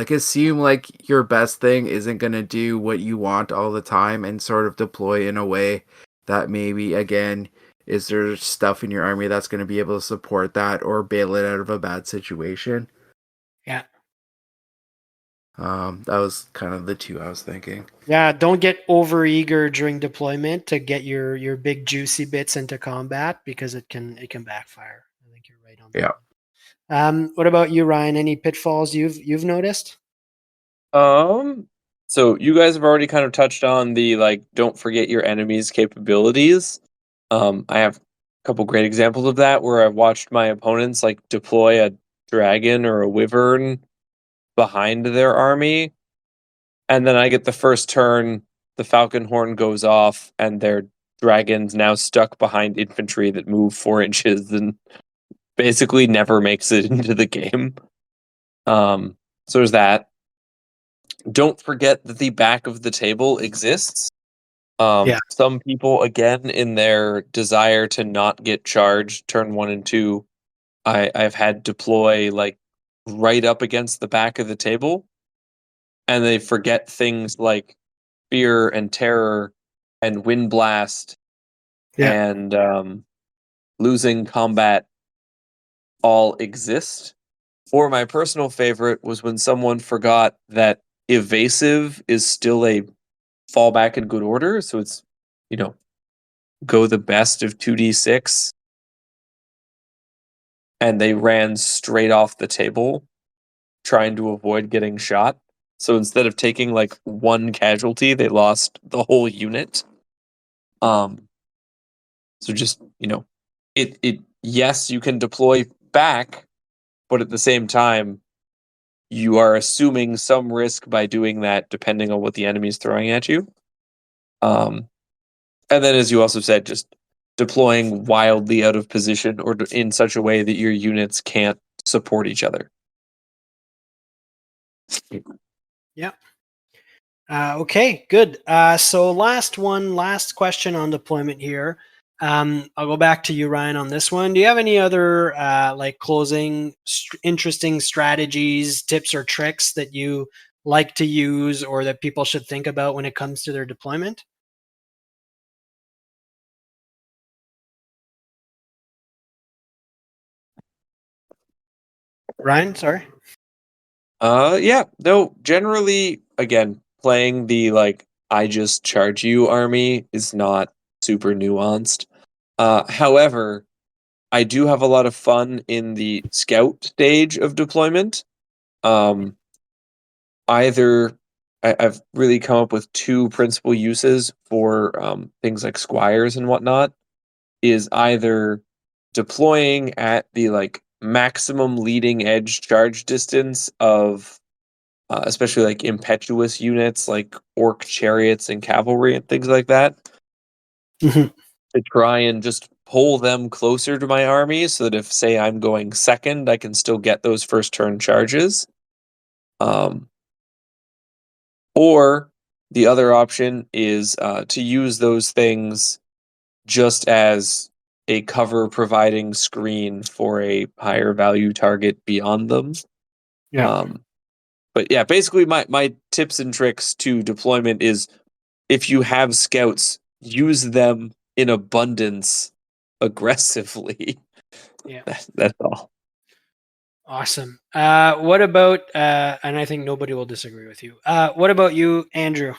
Assume like your best thing isn't going to do what you want all the time and sort of deploy in a way that maybe, again, is there stuff in your army that's going to be able to support that or bail it out of a bad situation? Yeah. That was kind of the two I was thinking. Yeah, don't get overeager during deployment to get your big juicy bits into combat, because it can backfire. I think you're right. right on. Yeah. What about you, Ryan? Any pitfalls you've noticed? So you guys have already kind of touched on the like don't forget your enemy's capabilities. I have a couple great examples of that where I've watched my opponents like deploy a dragon or a wyvern behind their army, and then I get the first turn, the falcon horn goes off, and their dragon's now stuck behind infantry that move 4 inches and basically never makes it into the game. So there's that. Don't forget that the back of the table exists. Yeah. Some people, again, in their desire to not get charged, turn 1 and 2, I've had deploy like right up against the back of the table, and they forget things like fear and terror and wind blast Yeah. and losing combat all exist. Or my personal favorite was when someone forgot that evasive is still a fallback in good order. So it's, go the best of 2d6. And they ran straight off the table trying to avoid getting shot. So instead of taking like one casualty, they lost the whole unit. So just, it yes, you can deploy back, but at the same time, you are assuming some risk by doing that depending on what the enemy's throwing at you. And then, as you also said, just deploying wildly out of position or in such a way that your units can't support each other. Yeah. Okay, good. So last question on deployment here. I'll go back to you, Ryan, on this one. Do you have any other like closing interesting strategies, tips, or tricks that you like to use or that people should think about when it comes to their deployment? Ryan, sorry. Yeah, no, generally, again, playing the like I just charge you army is not super nuanced. However, I do have a lot of fun in the scout stage of deployment. Um, either I've really come up with two principal uses for things like squires and whatnot. Is either deploying at the like maximum leading edge charge distance of especially like impetuous units like orc chariots and cavalry and things like that, Mhm. to try and just pull them closer to my army so that if say I'm going second, I can still get those first turn charges. Um, or the other option is to use those things just as a cover providing screen for a higher value target beyond them. Yeah. But yeah, basically my tips and tricks to deployment is if you have scouts, use them in abundance aggressively. Yeah. That's all. Awesome. What about, and I think nobody will disagree with you. What about you, Andrew?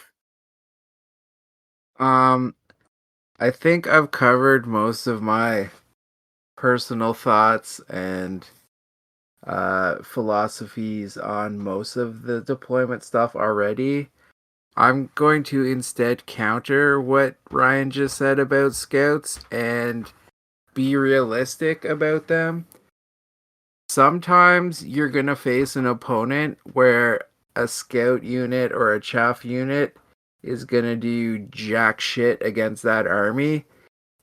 I think I've covered most of my personal thoughts and philosophies on most of the deployment stuff already. I'm going to instead counter what Ryan just said about scouts and be realistic about them. Sometimes you're going to face an opponent where a scout unit or a chaff unit is going to do jack shit against that army,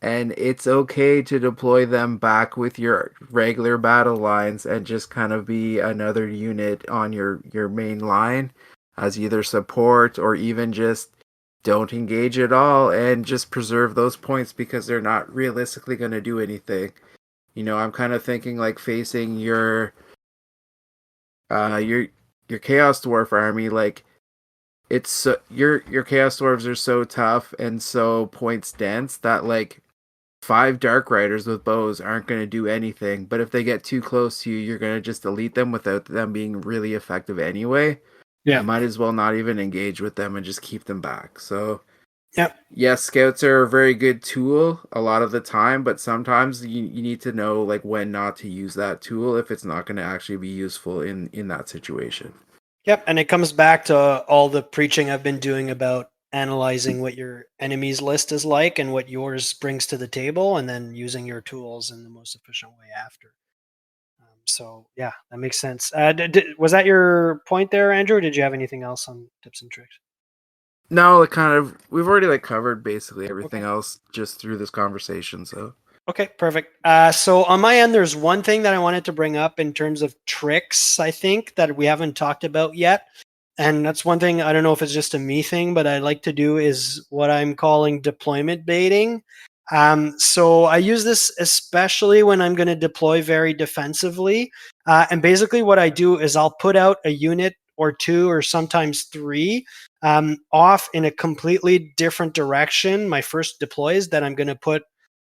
and it's okay to deploy them back with your regular battle lines and just kind of be another unit on your main line as either support or even just don't engage at all and just preserve those points because they're not realistically going to do anything. I'm kind of thinking like facing your Chaos Dwarf army, like it's so, your Chaos Dwarves are so tough and so points dense that like 5 Dark Riders with bows aren't going to do anything, but if they get too close to you, you're going to just delete them without them being really effective anyway. Yeah. You might as well not even engage with them and just keep them back. So Yep. Yes, scouts are a very good tool a lot of the time, but sometimes you need to know like when not to use that tool if it's not going to actually be useful in that situation. Yep, and it comes back to all the preaching I've been doing about analyzing what your enemy's list is like and what yours brings to the table, and then using your tools in the most efficient way after. So yeah, that makes sense. Was that your point there, Andrew? Or did you have anything else on tips and tricks? No, it kind of we've already like covered basically everything Okay. else just through this conversation. So Okay, perfect. So on my end, there's one thing that I wanted to bring up in terms of tricks, I think, that we haven't talked about yet. And that's one thing, I don't know if it's just a me thing, but I like to do is what I'm calling deployment baiting. So I use this especially when I'm going to deploy very defensively. And basically, what I do is I'll put out a unit or two or sometimes three off in a completely different direction. My first deploys that I'm going to put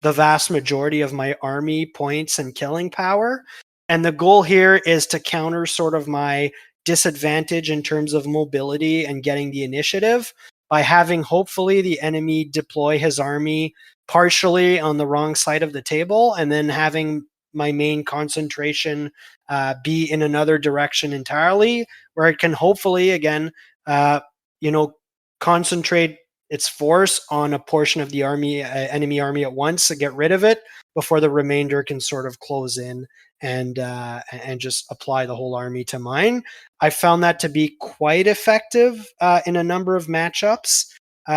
the vast majority of my army points and killing power. And the goal here is to counter sort of my disadvantage in terms of mobility and getting the initiative by having hopefully the enemy deploy his army partially on the wrong side of the table and then having my main concentration be in another direction entirely where it can hopefully again you know concentrate its force on a portion of the army enemy army at once to get rid of it before the remainder can sort of close in and just apply the whole army to mine. I found that to be quite effective in a number of matchups.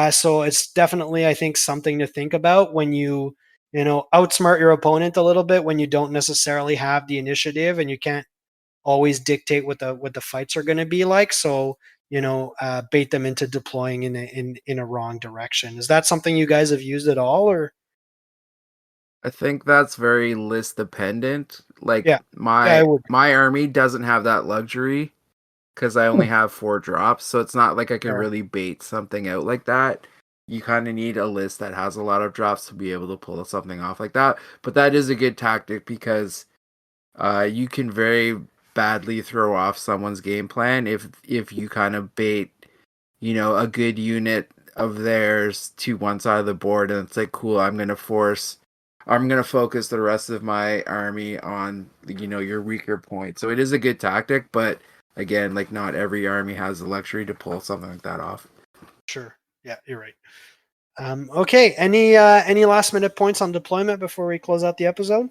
So it's definitely, I think, something to think about when you know outsmart your opponent a little bit when you don't necessarily have the initiative and you can't always dictate what the fights are going to be like. So bait them into deploying in a wrong direction. Is that something you guys have used at all, or? I think that's very list dependent. Like Yeah, yeah, I my would. my army doesn't have that luxury because I only have 4 drops, so it's not like I can Sure. really bait something out like that. You kind of need a list that has a lot of drops to be able to pull something off like that. But that is a good tactic because you can very badly throw off someone's game plan if you kind of bait, a good unit of theirs to one side of the board, and it's like, cool, I'm gonna focus the rest of my army on your weaker point. So it is a good tactic, but again, like not every army has the luxury to pull something like that off. Sure. Yeah, you're right. Okay. Any last minute points on deployment before we close out the episode?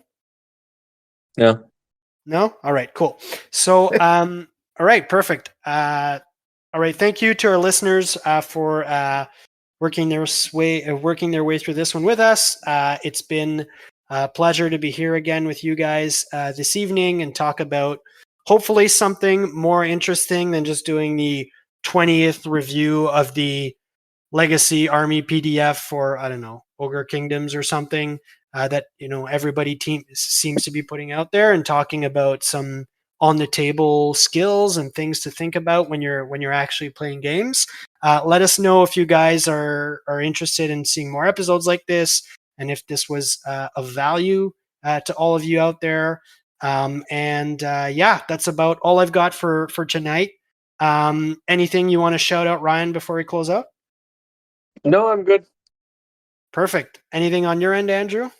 No. No? All right, cool. So, all right, perfect. All right, thank you to our listeners for working their way through this one with us. It's been a pleasure to be here again with you guys this evening and talk about hopefully something more interesting than just doing the 20th review of the Legacy Army PDF for, I don't know, Ogre Kingdoms or something that everybody seems to be putting out there, and talking about some on the table skills and things to think about when you're actually playing games. Let us know if you guys are interested in seeing more episodes like this, and if this was of value to all of you out there. Yeah, that's about all I've got for tonight. Anything you want to shout out, Ryan, before we close out? No, I'm good. Perfect. Anything on your end, Andrew?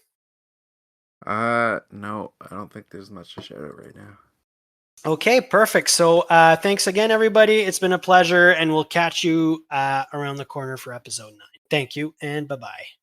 No, I don't think there's much to shout out right now. Okay, perfect. So thanks again, everybody. It's been a pleasure, and we'll catch you around the corner for episode 9. Thank you, and bye-bye.